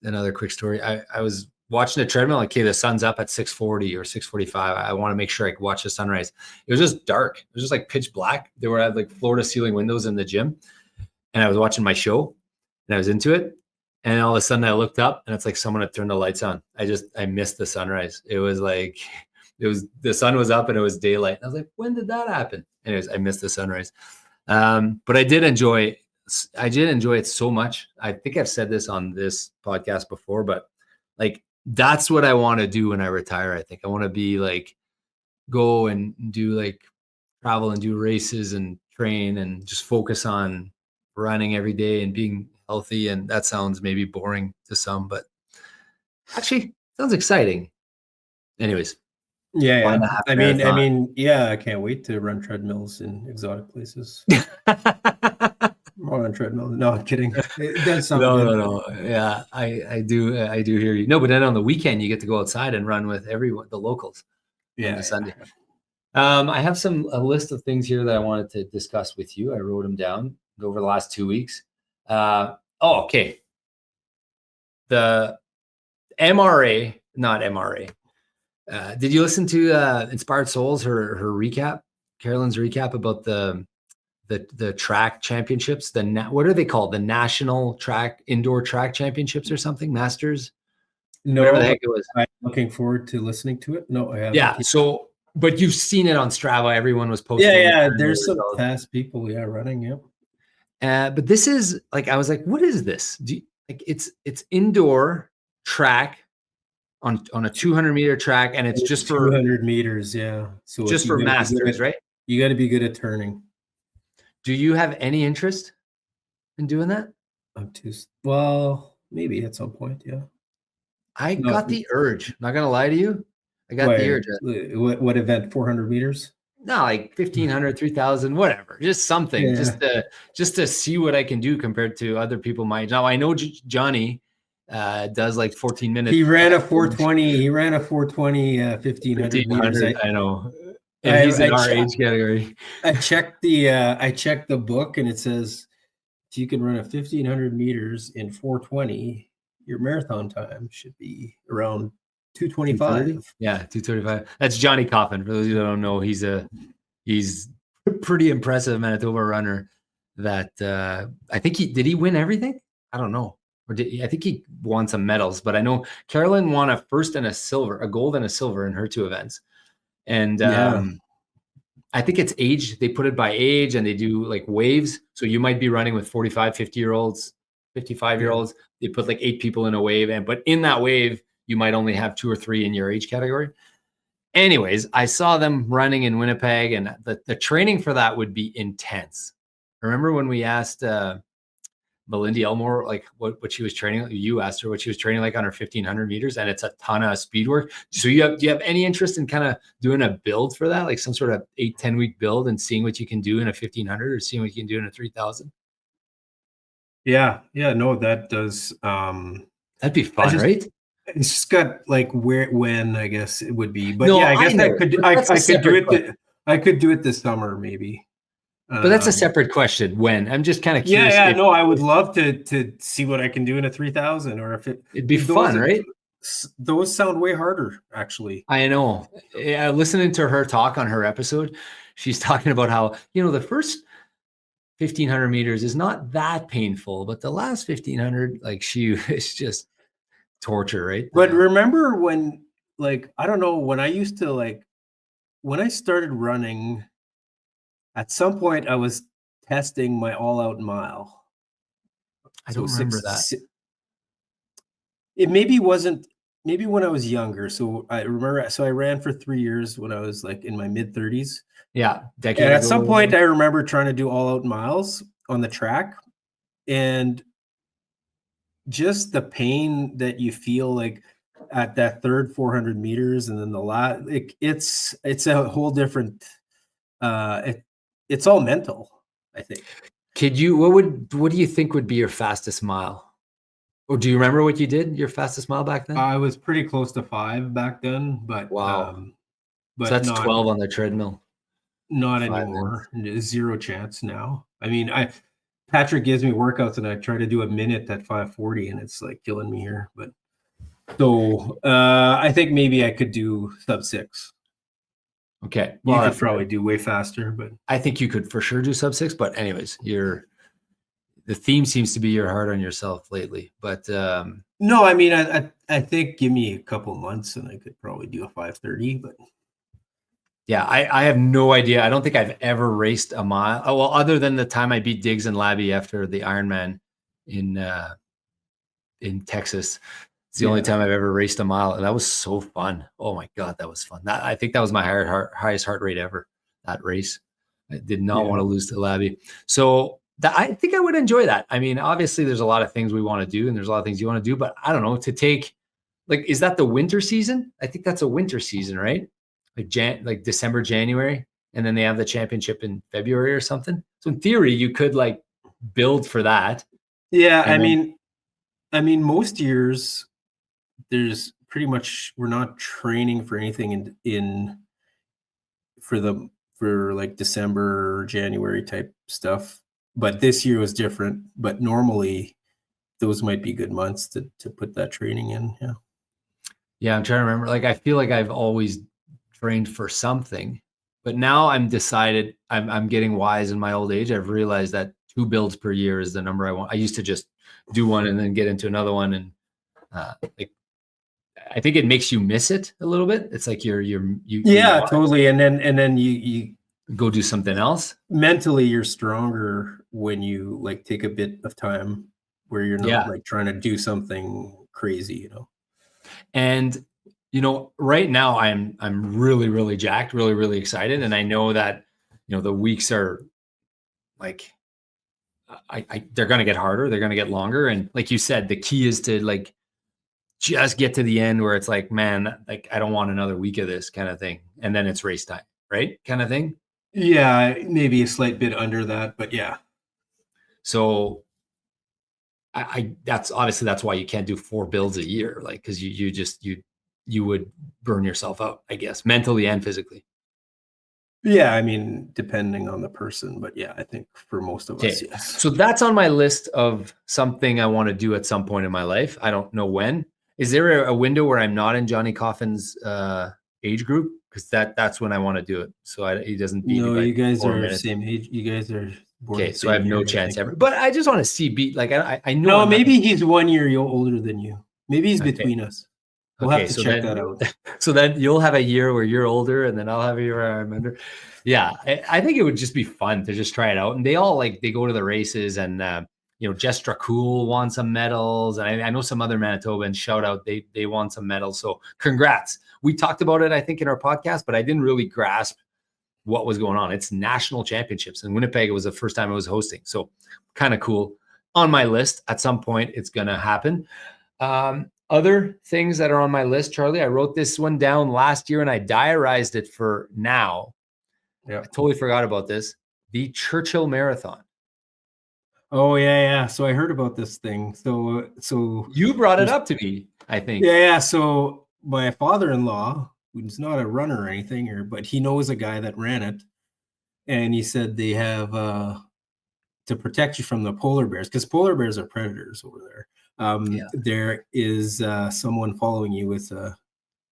[SPEAKER 1] another quick story. I was watching the treadmill. Okay, the sun's up at 6:40 or 6:45. I want to make sure I could watch the sunrise. It was just dark. It was just like pitch black. They were at like floor to ceiling windows in the gym. And I was watching my show and I was into it. And all of a sudden I looked up and it's like someone had turned the lights on. I missed the sunrise. It was like, the sun was up and it was daylight. I was like, when did that happen? Anyways, I missed the sunrise. But I did enjoy it so much. I think I've said this on this podcast before, but like, that's what I want to do when I retire. I think I want to be like, go and do like travel and do races and train and just focus on running every day and being healthy. And that sounds maybe boring to some, but actually sounds exciting. Anyways.
[SPEAKER 2] Yeah. I mean, yeah, I can't wait to run treadmills in exotic places. More on treadmill. No, I'm kidding. That's
[SPEAKER 1] no. Yeah, I do hear you. No, but then on the weekend you get to go outside and run with everyone, the locals.
[SPEAKER 2] Yeah,
[SPEAKER 1] on the Sunday. I have a list of things here that I wanted to discuss with you. I wrote them down over the last 2 weeks. Okay. The not MRA. Did you listen to Inspired Souls, her recap, Carolyn's recap about the track championships? What are they called? The National Track Indoor Track Championships or something? Masters?
[SPEAKER 2] No,
[SPEAKER 1] whatever the heck it was.
[SPEAKER 2] I'm looking forward to listening to it. No, I haven't.
[SPEAKER 1] Yeah. So, but you've seen it on Strava. Everyone was posting.
[SPEAKER 2] Yeah. There's some fast people. running. Yep.
[SPEAKER 1] But this is like, I was like, what is this? It's indoor track on a 200-meter track, and it's just for
[SPEAKER 2] 200 meters. Yeah.
[SPEAKER 1] So just for masters, right?
[SPEAKER 2] You got to be good at turning.
[SPEAKER 1] Do you have any interest in doing that?
[SPEAKER 2] Well, maybe at some point. Yeah.
[SPEAKER 1] I got the urge. Not gonna lie to you. I got the urge.
[SPEAKER 2] What event? 400 meters?
[SPEAKER 1] No, like 1,500, 3,000, whatever. Just something, just to see what I can do compared to other people my age. Now I know Johnny does like 14 minutes.
[SPEAKER 2] He ran a 420. 1,500 meters.
[SPEAKER 1] I know. And he's in our age category.
[SPEAKER 2] I checked the book and it says if you can run a 1,500 meters in 420, your marathon time should be around 225.
[SPEAKER 1] Yeah, 225. That's Johnny Coffin. For those of you that don't know, he's a pretty impressive Manitoba runner. That I think did he win everything? I don't know. I think he won some medals, but I know Carolyn won a first and a gold and a silver in her two events. And I think it's age. They put it by age and they do like waves. So you might be running with 45, 50-year-olds, 55-year-olds. They put like 8 people in a wave. But in that wave, you might only have 2 or 3 in your age category. Anyways, I saw them running in Winnipeg, and the training for that would be intense. Remember when we asked Melindy Elmore, like what she was training, you asked her what she was training like on her 1,500 meters, and it's a ton of speed work. So do you have any interest in kind of doing a build for that, like some sort of 8-10 week build and seeing what you can do in a 1,500 or seeing what you can do in a 3,000?
[SPEAKER 2] Yeah. No, that does.
[SPEAKER 1] That'd be fun, right?
[SPEAKER 2] It's just got like when I guess it would be, but I guess I could do it. I could do it this summer, maybe.
[SPEAKER 1] But that's a separate question. When? I'm just kind of curious.
[SPEAKER 2] No, I would love to see what I can do in a 3,000, or if it'd
[SPEAKER 1] be fun, right?
[SPEAKER 2] those sound way harder, actually.
[SPEAKER 1] I know. Listening to her talk on her episode, she's talking about how, the first 1,500 meters is not that painful, but the last 1,500, like it's just torture, right?
[SPEAKER 2] But remember when, like, I don't know, when I used to, like, when I started running, at some point I was testing my all-out mile.
[SPEAKER 1] I don't remember that.
[SPEAKER 2] It maybe when I was younger. So I remember, so I ran for 3 years when I was like in my mid-30s.
[SPEAKER 1] Yeah, decade
[SPEAKER 2] And at
[SPEAKER 1] ago.
[SPEAKER 2] some point I remember trying to do all-out miles on the track, and just the pain that you feel like at that third 400 meters, and then the last, it's a whole different, it's all mental, I think.
[SPEAKER 1] What do you think would be your fastest mile? Or do you remember what you did, your fastest mile back then?
[SPEAKER 2] I was pretty close to 5 back then, but
[SPEAKER 1] wow.
[SPEAKER 2] But
[SPEAKER 1] so that's 12 on the treadmill.
[SPEAKER 2] Not anymore. Zero chance now. I mean, Patrick gives me workouts and I try to do a minute at 5:40 and it's like killing me here. But so I think maybe I could do sub 6.
[SPEAKER 1] Okay.
[SPEAKER 2] Well, you could probably do way faster, but
[SPEAKER 1] I think you could for sure do sub 6. But anyways, the theme seems to be you're hard on yourself lately. But
[SPEAKER 2] no, I mean, I think give me a couple months and I could probably do a 5:30. But
[SPEAKER 1] yeah, I have no idea. I don't think I've ever raced a mile. Oh, well, other than the time I beat Diggs and Labby after the Ironman in Texas. It's the only time I've ever raced a mile, and that was so fun. Oh my God, that was fun. I think that was my highest heart rate ever, that race. I did not want to lose to Labby. So I think I would enjoy that. I mean, obviously there's a lot of things we want to do and there's a lot of things you want to do, but I don't know, to take, like, is that the winter season? I think that's a winter season, right? Like December, January, and then they have the championship in February or something. So in theory, you could like build for that.
[SPEAKER 2] Yeah, I mean, most years there's pretty much, we're not training for anything for like December or January type stuff. But this year was different. But normally those might be good months to put that training in. Yeah.
[SPEAKER 1] Yeah, I'm trying to remember. Like, I feel like I've always trained for something, but now I'm getting wise in my old age. I've realized that 2 builds per year is the number I want. I used to just do one and then get into another one. And like, I think it makes you miss it a little bit. It's like you
[SPEAKER 2] totally. And then you
[SPEAKER 1] go do something else.
[SPEAKER 2] Mentally, you're stronger when you like take a bit of time where you're not like trying to do something crazy,
[SPEAKER 1] And right now I'm really, really jacked, really, really excited. And I know that, the weeks are like, they're going to get harder. They're going to get longer. And like you said, the key is to like, just get to the end where it's like, man, like, I don't want another week of this kind of thing. And then it's race time, right? Kind of thing.
[SPEAKER 2] Yeah. Maybe a slight bit under that, but yeah.
[SPEAKER 1] So that's why you can't do 4 builds a year. Like, cause you would burn yourself out, I guess, mentally and physically.
[SPEAKER 2] Yeah, I mean, depending on the person, but yeah, I think for most of us, yes.
[SPEAKER 1] So that's on my list of something I want to do at some point in my life. I don't know when. Is there a window where I'm not in Johnny Coffin's age group? Because that's when I want to do it. So he doesn't beat me.
[SPEAKER 2] No, you guys are the same age. You guys are
[SPEAKER 1] okay. So I have no chance ever. But I just want to see beat. Like I know.
[SPEAKER 2] No, maybe he's 1 year older than you. Maybe he's between us. We'll have to check that out.
[SPEAKER 1] So then you'll have a year where you're older, and then I'll have a year where I'm under. Yeah, I think it would just be fun to just try it out. And they all they go to the races, and Jess Dracul won some medals, and I know some other Manitobans, shout out, they won some medals. So congrats. We talked about it, I think, in our podcast, but I didn't really grasp what was going on. It's national championships in Winnipeg. It was the first time I was hosting, so kind of cool. On my list at some point, it's gonna happen. Other things that are on my list, Charlie, I wrote this one down last year and I diarized it for now. Yeah, I totally forgot about this. The Churchill Marathon.
[SPEAKER 2] Oh yeah. So I heard about this thing. So
[SPEAKER 1] you brought it up to me, I think.
[SPEAKER 2] Yeah. So my father-in-law, who's not a runner or anything, but he knows a guy that ran it, and he said they have to protect you from the polar bears, because polar bears are predators over there. there is someone following you with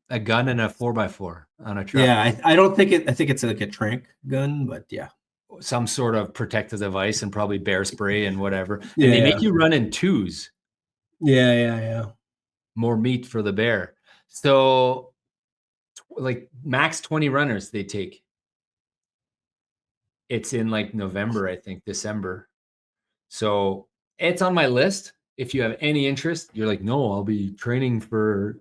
[SPEAKER 1] a gun and a 4x4 on a truck.
[SPEAKER 2] Yeah, I don't think I think it's like a tranq gun, but yeah.
[SPEAKER 1] Some sort of protective device and probably bear spray and whatever. And
[SPEAKER 2] Yeah,
[SPEAKER 1] they make you run in twos.
[SPEAKER 2] Yeah.
[SPEAKER 1] More meat for the bear. So like max 20 runners they take. It's in like November, I think, December. So it's on my list. If you have any interest, you're like, no, I'll be training for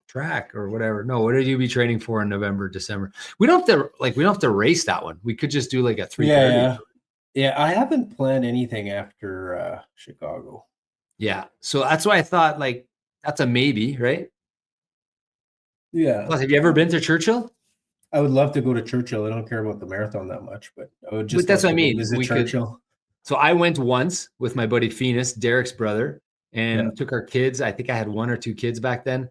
[SPEAKER 1] track or whatever. No, what did you be training for in November, December? We don't have to race that one. We could just do like a 3:30.
[SPEAKER 2] Yeah, I haven't planned anything after Chicago.
[SPEAKER 1] Yeah. So that's why I thought like that's a maybe, right?
[SPEAKER 2] Yeah.
[SPEAKER 1] Plus, have you ever been to Churchill?
[SPEAKER 2] I would love to go to Churchill. I don't care about the marathon that much, but I would just.
[SPEAKER 1] But that's what I mean.
[SPEAKER 2] Visit Churchill.
[SPEAKER 1] So I went once with my buddy Phoenix, Derek's brother, and took our kids. I think I had 1 or 2 kids back then,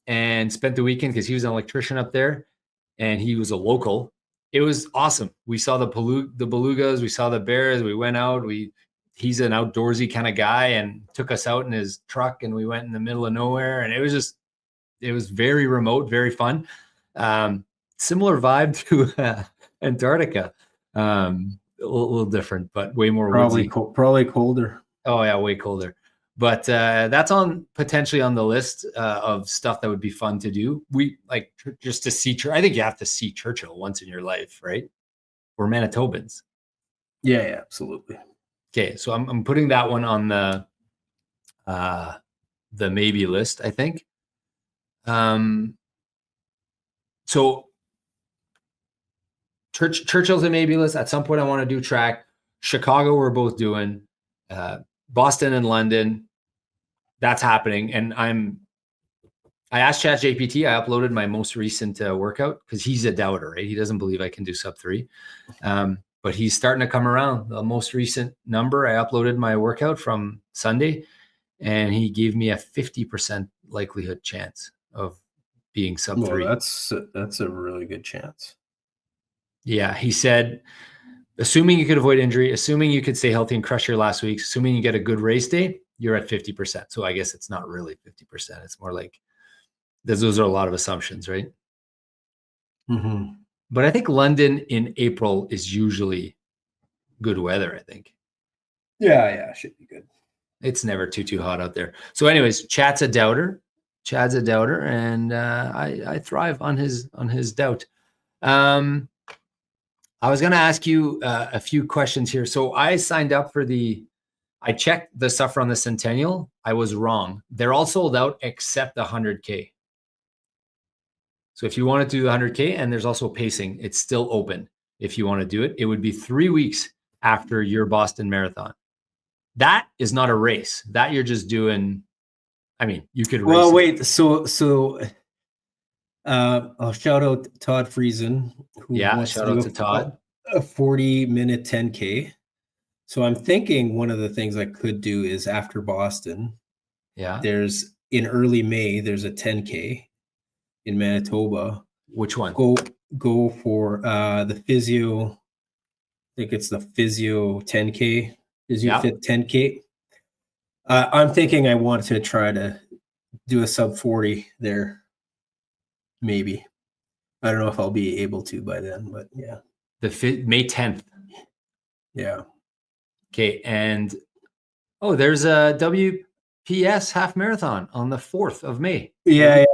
[SPEAKER 1] and spent the weekend because he was an electrician up there, and he was a local. It was awesome. We saw the belugas, we saw the bears. We went out. He's an outdoorsy kind of guy, and took us out in his truck, and we went in the middle of nowhere, and it was very remote, very fun. Similar vibe to Antarctica. A little different, but way more
[SPEAKER 2] probably colder.
[SPEAKER 1] Oh yeah, way colder. But that's potentially on the list of stuff that would be fun to do. We like just to see. I think you have to see Churchill once in your life, right? We're Manitobans.
[SPEAKER 2] Yeah, absolutely.
[SPEAKER 1] Okay, so I'm putting that one on the maybe list, I think. So Churchill's a maybe list. At some point, I want to do track. Chicago, we're both doing. Boston and London, that's happening. And I asked ChatGPT. I uploaded my most recent workout because he's a doubter, right? He doesn't believe I can do sub 3. But he's starting to come around. The most recent number, I uploaded my workout from Sunday, and he gave me a 50% likelihood chance of being sub 3.
[SPEAKER 2] That's a really good chance.
[SPEAKER 1] Yeah, he said, assuming you could avoid injury, assuming you could stay healthy and crush your last weeks, assuming you get a good race day, you're at 50%. So I guess it's not really 50%. It's more like those are a lot of assumptions, right?
[SPEAKER 2] Mm-hmm.
[SPEAKER 1] But I think London in April is usually good weather, I think.
[SPEAKER 2] Yeah, should be good.
[SPEAKER 1] It's never too hot out there. So anyways, Chad's a doubter, and I thrive on his doubt. I was going to ask you a few questions here. So I signed up for I checked the stuff on the Centennial. I was wrong. They're all sold out except the 100K. So if you want to do the 100K, and there's also pacing, it's still open. If you want to do it, it would be 3 weeks after your Boston Marathon. That is not a race. That you're just doing. I mean, you could.
[SPEAKER 2] Well, wait. So I'll shout out Todd Friesen.
[SPEAKER 1] Shout out to Todd.
[SPEAKER 2] A 40-minute 10K. So I'm thinking one of the things I could do is after Boston.
[SPEAKER 1] Yeah.
[SPEAKER 2] There's in early May. There's a 10K in Manitoba.
[SPEAKER 1] Which one?
[SPEAKER 2] Go for the physio. I think it's the physio 10K. Physio Fit 10K. I'm thinking I want to try to do a sub 40 there. Maybe. I don't know if I'll be able to by then, but yeah.
[SPEAKER 1] May 10th.
[SPEAKER 2] Yeah.
[SPEAKER 1] Okay. And there's a WPS half marathon on the 4th of May.
[SPEAKER 2] Yeah,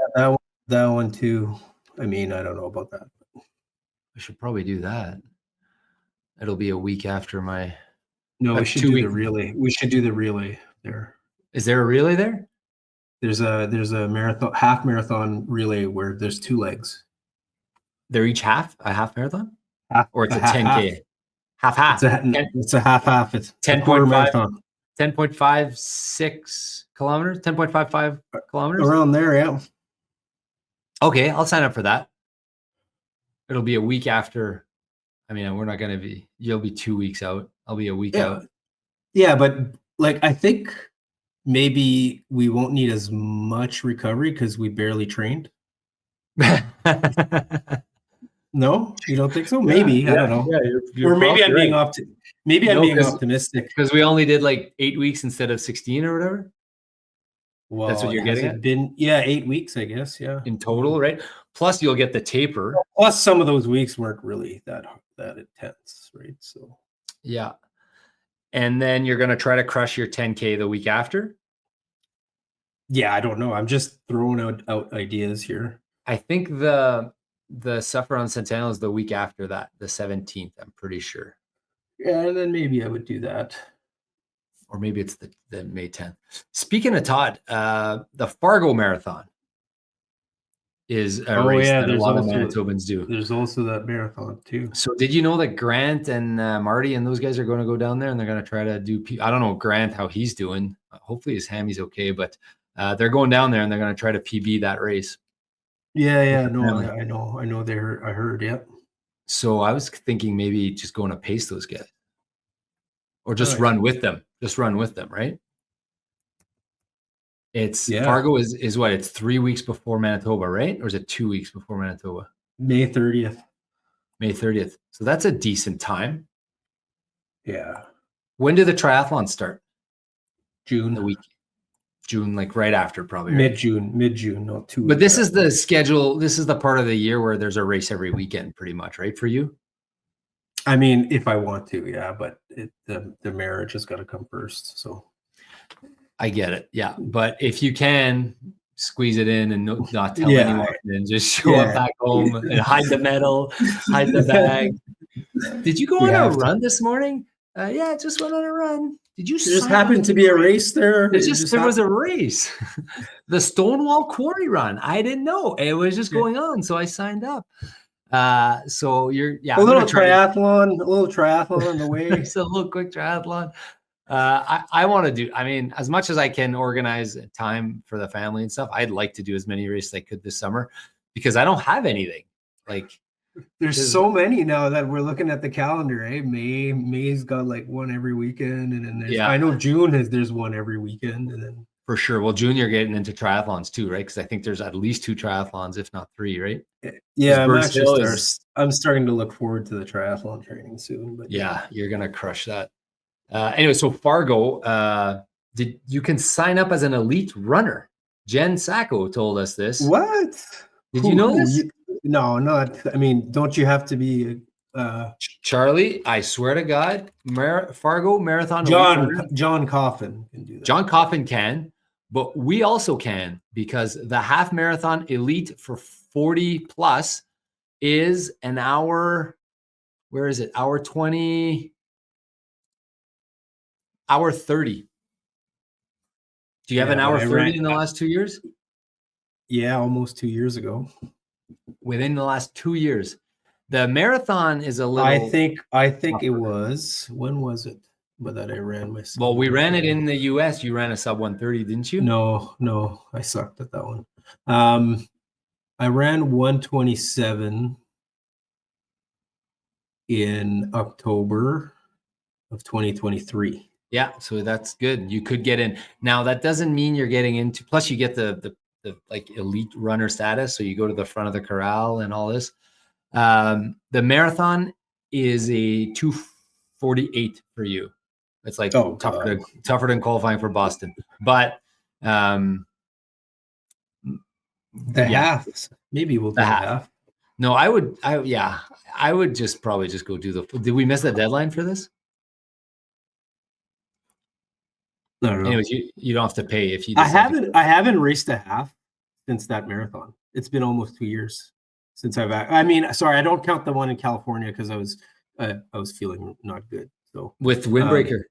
[SPEAKER 2] that one too. I mean, I don't know about that.
[SPEAKER 1] I should probably do that. It'll be a week after my.
[SPEAKER 2] No, we should do the relay. We should do the relay there.
[SPEAKER 1] Is there a relay there?
[SPEAKER 2] There's a half marathon relay where there's 2 legs.
[SPEAKER 1] They're each a half marathon? Or it's a
[SPEAKER 2] 10K?
[SPEAKER 1] Half.
[SPEAKER 2] It's a half. It's
[SPEAKER 1] 10.5
[SPEAKER 2] marathon.
[SPEAKER 1] 10.56 kilometers, 10.55 kilometers.
[SPEAKER 2] Around there, yeah.
[SPEAKER 1] Okay, I'll sign up for that. It'll be a week after. I mean, we're not going to be, you'll be 2 weeks out. I'll be a week out.
[SPEAKER 2] Yeah, but like, I think maybe we won't need as much recovery because we barely trained. No, you don't think so? Maybe. I don't know. Yeah, you're or maybe I'm being optimistic
[SPEAKER 1] because we only did like 8 weeks instead of 16 or whatever.
[SPEAKER 2] Well,
[SPEAKER 1] That's what you're
[SPEAKER 2] has
[SPEAKER 1] getting
[SPEAKER 2] it
[SPEAKER 1] at
[SPEAKER 2] been? Yeah, 8 weeks, I guess. Yeah.
[SPEAKER 1] in total, right? Plus you'll get the taper.
[SPEAKER 2] Plus, some of those weeks weren't really that intense, right? So
[SPEAKER 1] Yeah. And then you're going to try to crush your 10K the week after.
[SPEAKER 2] yeah, I don't know. I'm just throwing out ideas here.
[SPEAKER 1] I think the Suffer on Centennial is the week after that, the 17th, I'm pretty sure.
[SPEAKER 2] Yeah, and then maybe I would do that.
[SPEAKER 1] Or maybe it's the May 10th. Speaking of Todd, the Fargo Marathon is a race that a lot of Manitobans do.
[SPEAKER 2] There's also that marathon too.
[SPEAKER 1] So did you know that Grant and Marty and those guys are going to go down there and they're going to try to do, I don't know, Grant, how he's doing. Hopefully his hammy's okay, but they're going down there and they're going to try to PB that race.
[SPEAKER 2] Yeah, no, I know. I heard, yep.
[SPEAKER 1] So I was thinking maybe just going to pace those guys. Or just run with them. Just run with them, right? It's Fargo is what? It's 3 weeks before Manitoba, right? Or is it 2 weeks before Manitoba?
[SPEAKER 2] May 30th.
[SPEAKER 1] May 30th. So that's a decent time.
[SPEAKER 2] Yeah.
[SPEAKER 1] When do the triathlons start?
[SPEAKER 2] June.
[SPEAKER 1] The week. June, like right after, probably.
[SPEAKER 2] Right? Mid-June, not 2 weeks.
[SPEAKER 1] But this is the schedule. This is the part of the year where there's a race every weekend, pretty much, right? For you?
[SPEAKER 2] I mean, if I want to, yeah, but the marriage has got to come first. So
[SPEAKER 1] I get it. Yeah. But if you can squeeze it in and not tell anyone and just show up back home and hide the medal, hide the bag. Did you go on a run this morning? Yeah, I just went on a run. Did you?
[SPEAKER 2] There just happened to be a race there.
[SPEAKER 1] There was a race, the Stonewall Quarry Run. I didn't know it was just going on, so I signed up. So you're
[SPEAKER 2] a little triathlon on the way.
[SPEAKER 1] It's a little quick triathlon. I want to do. I mean, as much as I can organize time for the family and stuff, I'd like to do as many races as I could this summer because I don't have anything. Like
[SPEAKER 2] there's so many now that we're looking at the calendar. Eh? May's got like one every weekend, and then there's I know June there's one every weekend, and then
[SPEAKER 1] for sure. Well, June you're getting into triathlons too, right? Because I think there's at least 2 triathlons, if not 3, right?
[SPEAKER 2] Yeah, I'm starting to look forward to the triathlon training soon. But
[SPEAKER 1] yeah, you're gonna crush that. Anyway, so Fargo, you can sign up as an elite runner. Jen Sacco told us this.
[SPEAKER 2] What?
[SPEAKER 1] Did you know this?
[SPEAKER 2] No, not. I mean, don't you have to be
[SPEAKER 1] Charlie? I swear to God, Fargo Marathon.
[SPEAKER 2] John Coffin can do that.
[SPEAKER 1] John Coffin can, but we also can because the half marathon elite for 40 plus is an hour. Where is it? Hour 20. Hour 30. Do you have an hour 30 in the last 2 years?
[SPEAKER 2] Yeah, almost 2 years ago.
[SPEAKER 1] Within the last 2 years. The marathon is a little.
[SPEAKER 2] I think it was. When was it? But that I ran myself.
[SPEAKER 1] Well, we ran it in the US. You ran a sub 130, didn't you?
[SPEAKER 2] No, I sucked at that one. I ran 127 in October of 2023.
[SPEAKER 1] Yeah, so that's good. You could get in. Now that doesn't mean you're getting into. Plus, you get the like elite runner status, so you go to the front of the corral and all this. The marathon is a 2:48 for you. It's like tougher than qualifying for Boston, but
[SPEAKER 2] the half. Maybe we'll do the half.
[SPEAKER 1] No, I would probably just go do the. Did we miss the deadline for this?
[SPEAKER 2] No.
[SPEAKER 1] Anyways, you don't have to pay if you.
[SPEAKER 2] I haven't raced a half since that marathon. It's been almost 2 years since I've. I mean, sorry, I don't count the one in California because I was feeling not good. So
[SPEAKER 1] with Windbreaker.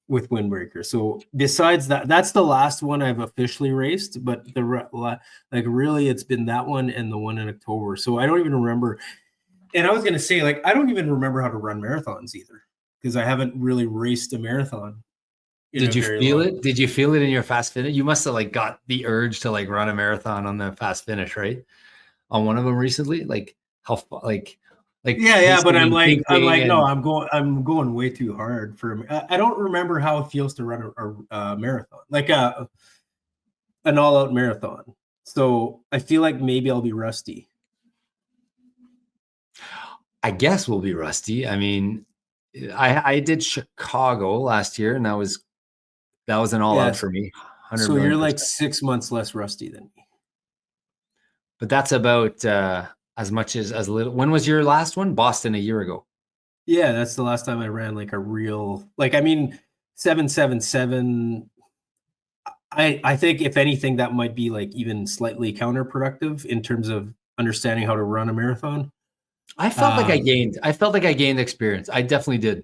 [SPEAKER 2] With Windbreaker. So besides that, that's the last one I've officially raced. But really, it's been that one and the one in October. So I don't even remember. And I was gonna say, like, I don't even remember how to run marathons either because I haven't really raced a marathon.
[SPEAKER 1] Did you feel it? Did you feel it in your fast finish? You must have like got the urge to like run a marathon on the fast finish, right? On one of them recently, like how
[SPEAKER 2] yeah. But I'm like, no, I'm going way too hard for me. I don't remember how it feels to run a marathon, like an all-out marathon. So I feel like maybe I'll be rusty.
[SPEAKER 1] I guess we'll be rusty. I mean, I did Chicago last year, and that was an all-out for me.
[SPEAKER 2] So you're like 6 months less rusty than me.
[SPEAKER 1] But that's about as much as little. When was your last one? Boston a year ago.
[SPEAKER 2] Yeah, that's the last time I ran like a real, like, I mean, 777. I think if anything, that might be like even slightly counterproductive in terms of understanding how to run a marathon.
[SPEAKER 1] I felt like I gained experience. I definitely did.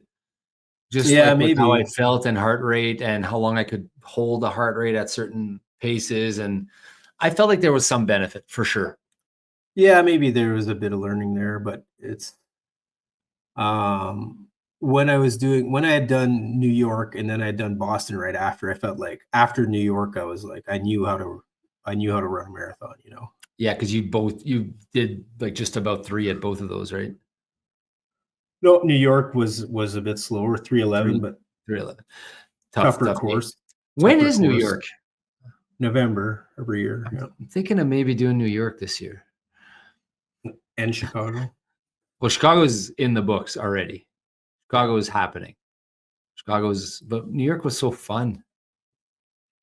[SPEAKER 1] Just
[SPEAKER 2] Yeah,
[SPEAKER 1] like with how I
[SPEAKER 2] maybe.
[SPEAKER 1] felt and heart rate and how long I could hold a heart rate at certain paces. And I felt like there was some benefit for sure.
[SPEAKER 2] Yeah, maybe there was a bit of learning there, but it's when I had done New York and then I had done Boston right after, I felt like after New York, I was like, I knew how to run a marathon, you know?
[SPEAKER 1] Yeah, because you did like just about 3 at both of those, right?
[SPEAKER 2] No, New York was a bit slower, 311, but
[SPEAKER 1] 311.
[SPEAKER 2] tougher
[SPEAKER 1] Tough date.
[SPEAKER 2] course.
[SPEAKER 1] When
[SPEAKER 2] Tougher
[SPEAKER 1] is New
[SPEAKER 2] course.
[SPEAKER 1] York?
[SPEAKER 2] November every year. Yeah.
[SPEAKER 1] I'm thinking of maybe doing New York this year.
[SPEAKER 2] And Chicago.
[SPEAKER 1] Well, Chicago's in the books already. Chicago is happening. But New York was so fun.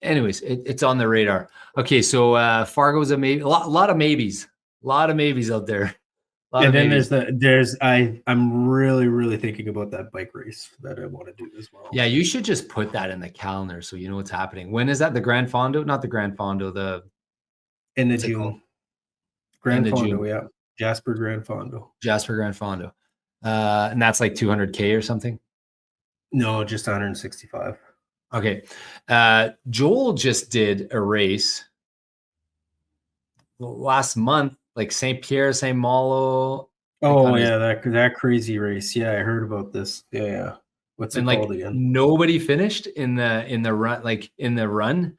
[SPEAKER 1] Anyways, it's on the radar. Okay, so Fargo's a maybe. A lot of maybes. A lot of maybes out there.
[SPEAKER 2] And then I'm really thinking about that bike race that I want to do as well.
[SPEAKER 1] Yeah, you should just put that in the calendar so you know what's happening. When is that? The Grand Fondo? Not the Grand Fondo. The
[SPEAKER 2] End of June. Grand Fondo,
[SPEAKER 1] June.
[SPEAKER 2] yeah. Jasper Grand Fondo.
[SPEAKER 1] Jasper Grand Fondo. And that's like 200K or something?
[SPEAKER 2] No, just 165.
[SPEAKER 1] Okay. Joel just did a race last month, like St. Pierre, St. Malo.
[SPEAKER 2] Oh yeah, that crazy race. Yeah, I heard about this. Yeah. What's it called again?
[SPEAKER 1] Nobody finished in the run, like in the run.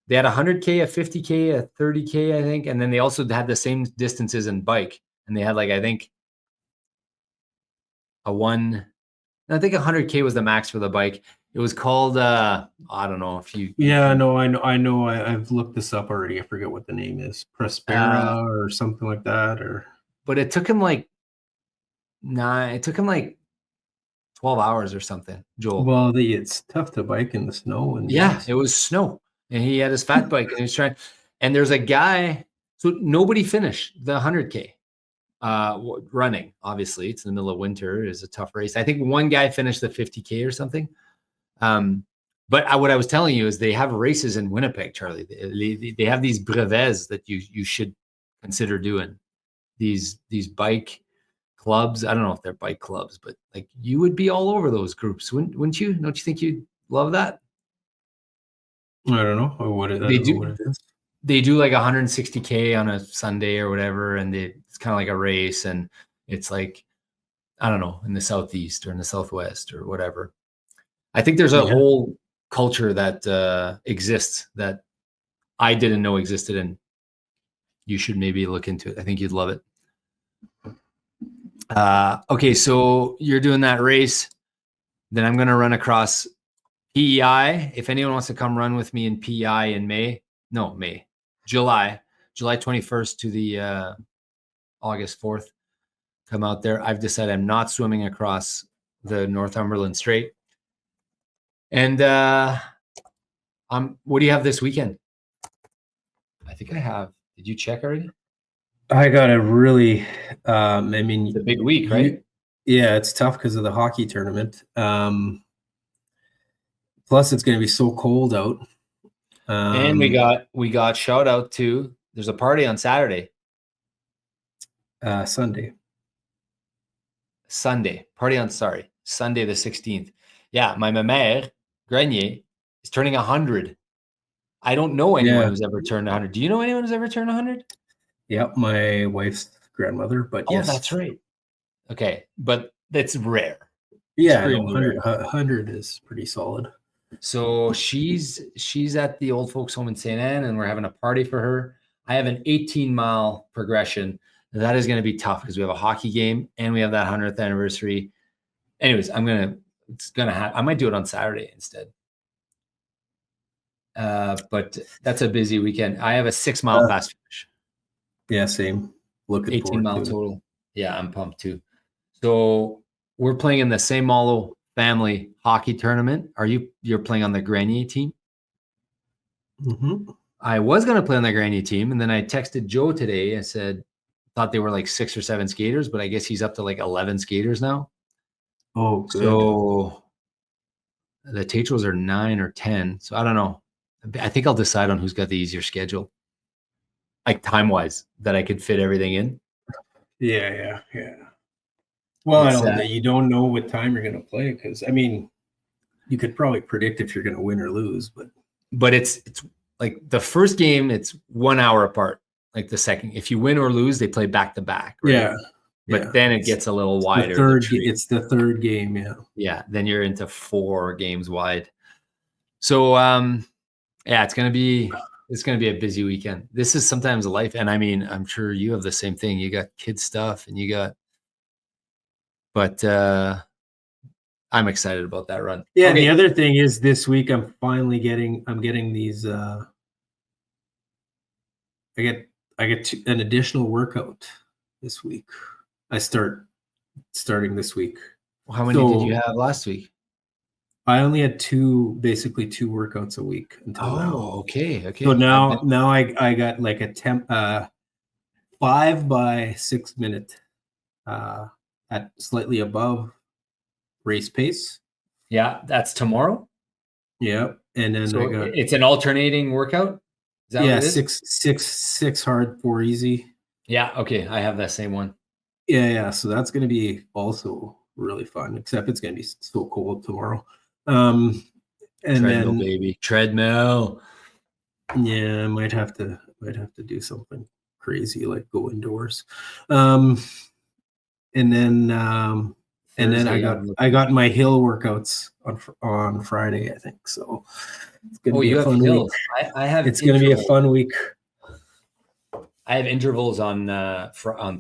[SPEAKER 1] They had 100K, a 50K, a 30K, I think. And then they also had the same distances in bike. And they had like, I think I think 100K was the max for the bike. It was called, I don't know if you.
[SPEAKER 2] Yeah, no, I know. I've looked this up already. I forget what the name is. Prospera or something like that.
[SPEAKER 1] But it took him like 12 hours or something, Joel.
[SPEAKER 2] Well, it's tough to bike in the snow. And
[SPEAKER 1] yeah, it was snow. And he had his fat bike and he was trying. And there's a guy, so nobody finished the 100K running. Obviously, it's in the middle of winter. It's a tough race. I think one guy finished the 50K or something. But what I was telling you is they have races in Winnipeg, Charlie. They have these brevets that you should consider doing. These bike clubs. I don't know if they're bike clubs, but like you would be all over those groups, wouldn't you? Don't you think you'd love that?
[SPEAKER 2] I don't know what it is.
[SPEAKER 1] They do like 160K on a Sunday or whatever, and it's kind of like a race, and it's like, I don't know, in the Southeast or in the Southwest or whatever. I think there's a whole culture that exists that I didn't know existed, and you should maybe look into it. I think you'd love it. Okay, so you're doing that race. Then I'm going to run across PEI. If anyone wants to come run with me in PEI in July 21st to the August 4th, come out there. I've decided I'm not swimming across the Northumberland Strait. And what do you have this weekend? I think I have. Did you check already?
[SPEAKER 2] I got a really, I mean,
[SPEAKER 1] it's a big week, right?
[SPEAKER 2] Yeah, it's tough because of the hockey tournament. Plus, it's going to be so cold out.
[SPEAKER 1] And we got shout out to, there's a party on Saturday.
[SPEAKER 2] Sunday
[SPEAKER 1] party on Sunday the 16th. Yeah, my mère Grenier is turning 100. I don't know anyone who's ever turned 100. Do you know anyone who's ever turned 100?
[SPEAKER 2] Yep, my wife's grandmother, but yes.
[SPEAKER 1] Oh, that's right. Okay, but that's rare.
[SPEAKER 2] Yeah, 100 is pretty solid.
[SPEAKER 1] So she's at the old folks home in St. Anne, and we're having a party for her. I have an 18-mile progression. That is going to be tough because we have a hockey game and we have that 100th anniversary. Anyways, I might do it on Saturday instead. But that's a busy weekend. I have a 6-mile fast finish.
[SPEAKER 2] Yeah, same. Looking
[SPEAKER 1] 18-mile total. Yeah, I'm pumped too. So we're playing in the St. Malo family hockey tournament. You're playing on the Grenier team? I was going to play on the Granny team, and then I texted Joe today. I said, thought they were like 6 or 7 skaters, but I guess he's up to like 11 skaters now.
[SPEAKER 2] Oh, good.
[SPEAKER 1] So the Tetros are 9 or 10. So I don't know. I think I'll decide on who's got the easier schedule, like time-wise, that I could fit everything in.
[SPEAKER 2] Yeah. Well, you don't know what time you're going to play because, I mean, you could probably predict if you're going to win or lose,
[SPEAKER 1] but it's like the first game, it's 1 hour apart. Like the second, if you win or lose, they play back to back. Right?
[SPEAKER 2] Yeah.
[SPEAKER 1] But then it gets a little wider.
[SPEAKER 2] It's the third game. Yeah.
[SPEAKER 1] Yeah. Then you're into 4 games wide. So, yeah, it's going to be a busy weekend. This is sometimes life. And I mean, I'm sure you have the same thing. You got kid stuff and but I'm excited about that run.
[SPEAKER 2] Yeah. Okay. The other thing is this week, I'm getting these, I get an additional workout this week. I starting this week.
[SPEAKER 1] How many did you have last week?
[SPEAKER 2] I only had two workouts a week until now.
[SPEAKER 1] Okay.
[SPEAKER 2] So now I got like a 5 by 6 minute at slightly above race pace.
[SPEAKER 1] Yeah, that's tomorrow.
[SPEAKER 2] Yeah, and then
[SPEAKER 1] it's an alternating workout.
[SPEAKER 2] Is that what it is? six hard, 4 easy.
[SPEAKER 1] Yeah. Okay, I have that same one.
[SPEAKER 2] Yeah. So that's going to be also really fun. Except it's going to be so cold tomorrow. And
[SPEAKER 1] treadmill,
[SPEAKER 2] then
[SPEAKER 1] baby, treadmill.
[SPEAKER 2] Yeah, I might have to do something crazy like go indoors. And then I got my hill workouts on Friday, I think. So it's gonna be a fun week. It's gonna be a fun week.
[SPEAKER 1] I have intervals on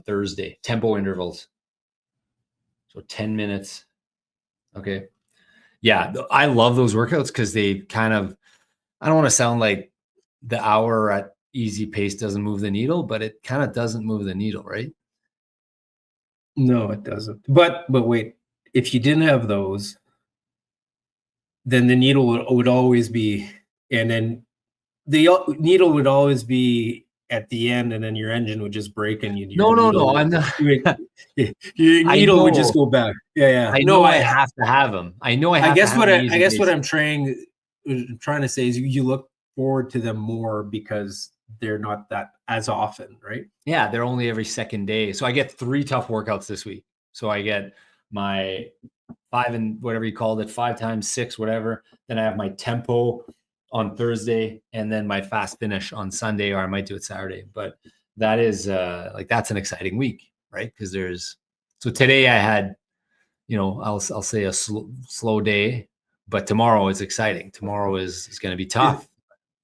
[SPEAKER 1] Thursday, tempo intervals. So 10 minutes. Okay. Yeah, I love those workouts because they kind of, I don't want to sound like the hour at easy pace doesn't move the needle, but it kind of doesn't move the needle, right?
[SPEAKER 2] No, it doesn't. But wait, if you didn't have those, then the needle would always be, and then the needle would always be at the end, and then your engine would just break, and
[SPEAKER 1] No, I'm not.
[SPEAKER 2] Your needle would just go back. Yeah.
[SPEAKER 1] I know I have to have them. I know I have.
[SPEAKER 2] I guess what I'm trying to say is you look forward to them more because they're not that as often, right?
[SPEAKER 1] Yeah, they're only every second day. So I get 3 tough workouts this week. So I get my 5 and whatever you called it, 5 times 6, whatever. Then I have my tempo on Thursday, and then my fast finish on Sunday, or I might do it Saturday. But that is that's an exciting week, right? Because so today I had, I'll say a slow day, but tomorrow is exciting. Tomorrow is going to be tough,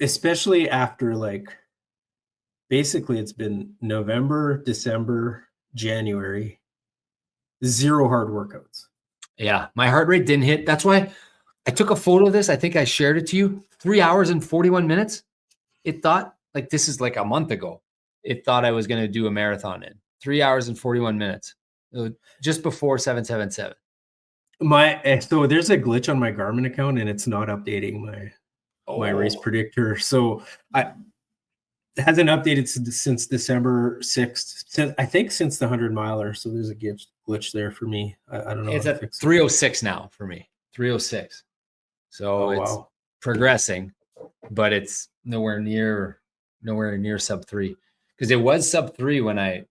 [SPEAKER 2] especially after basically it's been November, December, January, 0 hard workouts.
[SPEAKER 1] Yeah, my heart rate didn't hit. That's why I took a photo of this. I think I shared it to you. 3 hours and 41 minutes. It thought, this is like a month ago. It thought I was going to do a marathon in 3 hours and 41 minutes, just before 777.
[SPEAKER 2] So there's a glitch on my Garmin account, and it's not updating my race predictor. So it hasn't updated since December 6th. I think since the 100 miler. So there's a glitch there for me. I don't know.
[SPEAKER 1] It's at 306 now for me. 306. So it's progressing, but it's nowhere near sub 3, because it was sub 3 when I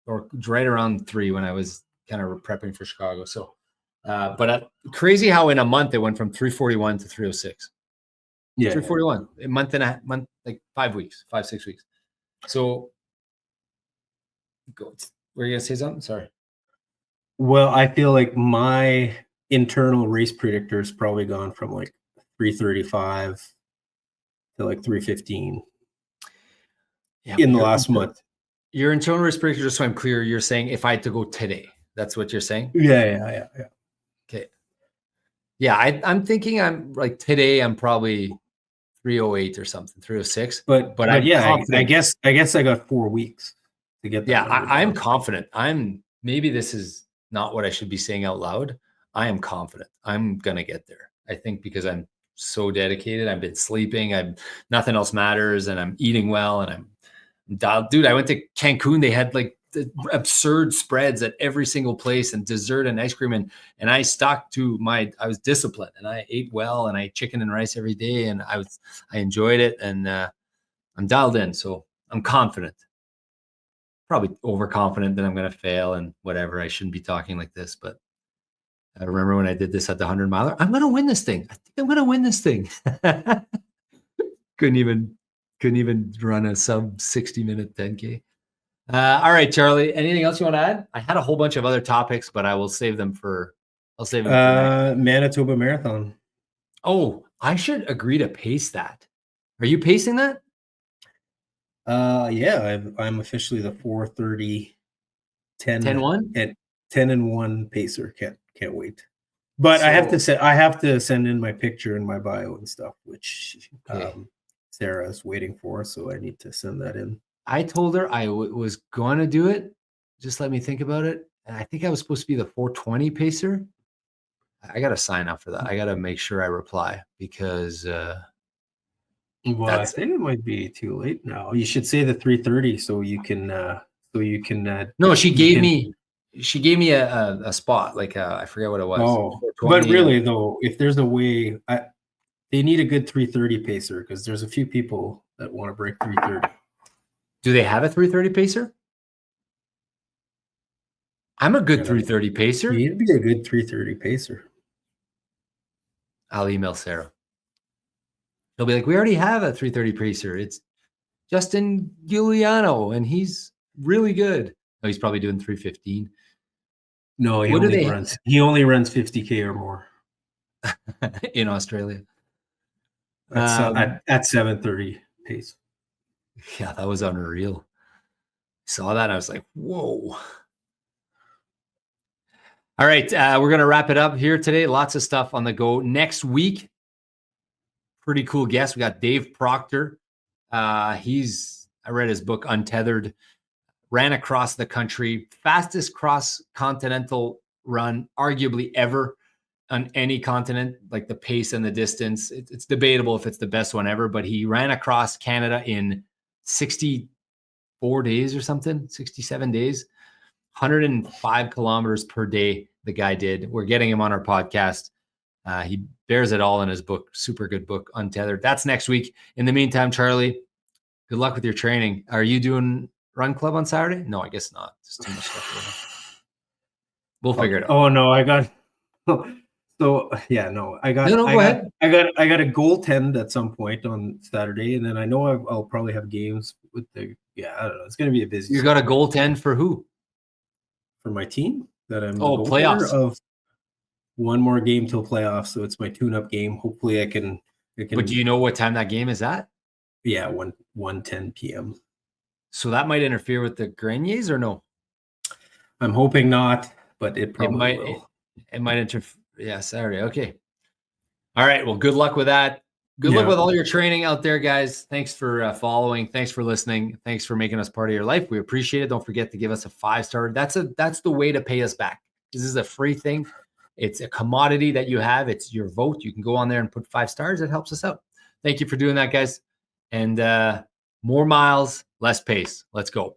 [SPEAKER 1] or right around 3 when I was kind of prepping for Chicago. So, but crazy how in a month it went from 341 to 306. Yeah, 341 a month, like 5 weeks, 5-6 weeks. So, were you gonna say something? Sorry.
[SPEAKER 2] Well, I feel like my internal race predictor has probably gone from 335 to 315 in the last month.
[SPEAKER 1] Your internal race predictor, just so I'm clear, you're saying if I had to go today, that's what you're saying?
[SPEAKER 2] Yeah.
[SPEAKER 1] Okay. Yeah, I'm thinking today I'm probably 308 or something, 306. But
[SPEAKER 2] yeah, I guess I got 4 weeks to get that.
[SPEAKER 1] Yeah, I'm confident. Maybe this is not what I should be saying out loud. I am confident I'm gonna get there. I think because I'm so dedicated. I've been sleeping. Nothing else matters, and I'm eating well, and I'm dialed. Dude, I went to Cancun. They had like the absurd spreads at every single place, and dessert and ice cream, and I stuck to I was disciplined, and I ate well, and I ate chicken and rice every day, and I enjoyed it, and I'm dialed in, so I'm confident. Probably overconfident that I'm going to fail and whatever. I shouldn't be talking like this, but I remember when I did this at the 100-miler. I'm going to win this thing. I think I'm going to win this thing. couldn't even run a sub 60-minute 10K. All right, Charlie. Anything else you want to add? I had a whole bunch of other topics, but I will save them for. I'll save them for next.
[SPEAKER 2] Manitoba Marathon.
[SPEAKER 1] Oh, I should agree to pace that. Are you pacing that?
[SPEAKER 2] Yeah, I'm officially the 4:30,
[SPEAKER 1] 10-1
[SPEAKER 2] and 10-1 pacer. Can't wait. But
[SPEAKER 1] So-
[SPEAKER 2] I have to send in my picture and my bio and stuff, which Sarah's waiting for. So I need to send that in.
[SPEAKER 1] I told her I was going to do it. Just let me think about it. And I think I was supposed to be the 4:20 pacer. I got to sign up for that. I got to make sure I reply because
[SPEAKER 2] Well, I think it might be too late now. You should say the 3:30 so you can.
[SPEAKER 1] No, she gave me a spot. Like I forget what it was.
[SPEAKER 2] Oh, but really though, if there's a way, they need a good 3:30 pacer because there's a few people that want to break 3:30.
[SPEAKER 1] Do they have a 3:30 pacer? I'm a good 3:30 pacer.
[SPEAKER 2] You'd be a good 3:30 pacer.
[SPEAKER 1] I'll email Sarah. They'll be like, we already have a 3:30 pacer. It's Justin Giuliano, and he's really good. Oh, he's probably doing 3:15.
[SPEAKER 2] No, he only runs 50K or more
[SPEAKER 1] in Australia.
[SPEAKER 2] At 7:30 pace.
[SPEAKER 1] Yeah, that was unreal. Saw that. I was like, whoa. All right. We're going to wrap it up here today. Lots of stuff on the go. Next week, pretty cool guest. We got Dave Proctor. I read his book, Untethered. Ran across the country. Fastest cross-continental run, arguably ever on any continent, like the pace and the distance. It's debatable if it's the best one ever, but he ran across Canada in 64 days or something, 67 days, 105 kilometers per day the guy did. We're getting him on our podcast. He bears it all in his book. Super good book, Untethered. That's next week. In the meantime, Charlie, good luck with your training. Are you doing Run Club on Saturday? No, I guess not. Just too much stuff. We'll figure it out.
[SPEAKER 2] Oh no, I got. So yeah, no, I got.
[SPEAKER 1] No, go ahead.
[SPEAKER 2] I got a goaltend at some point on Saturday, and then I know I'll probably have games with the. Yeah, I don't know. It's going to be a busy.
[SPEAKER 1] You got a goaltend for who?
[SPEAKER 2] For my team that I'm.
[SPEAKER 1] Playoffs.
[SPEAKER 2] Of one more game till playoffs, so it's my tune-up game. Hopefully, I can.
[SPEAKER 1] But do you know what time that game is at?
[SPEAKER 2] Yeah, 1:10 p.m.
[SPEAKER 1] So that might interfere with the Greniers or no?
[SPEAKER 2] I'm hoping not, but it probably will.
[SPEAKER 1] It might interfere. Yeah, Saturday. Okay. All right. Well, good luck with that. Good luck with all your training out there, guys. Thanks for following. Thanks for listening. Thanks for making us part of your life. We appreciate it. Don't forget to give us a 5-star. That's the way to pay us back. This is a free thing. It's a commodity that you have. It's your vote. You can go on there and put 5 stars. It helps us out. Thank you for doing that, guys. And more miles, less pace. Let's go.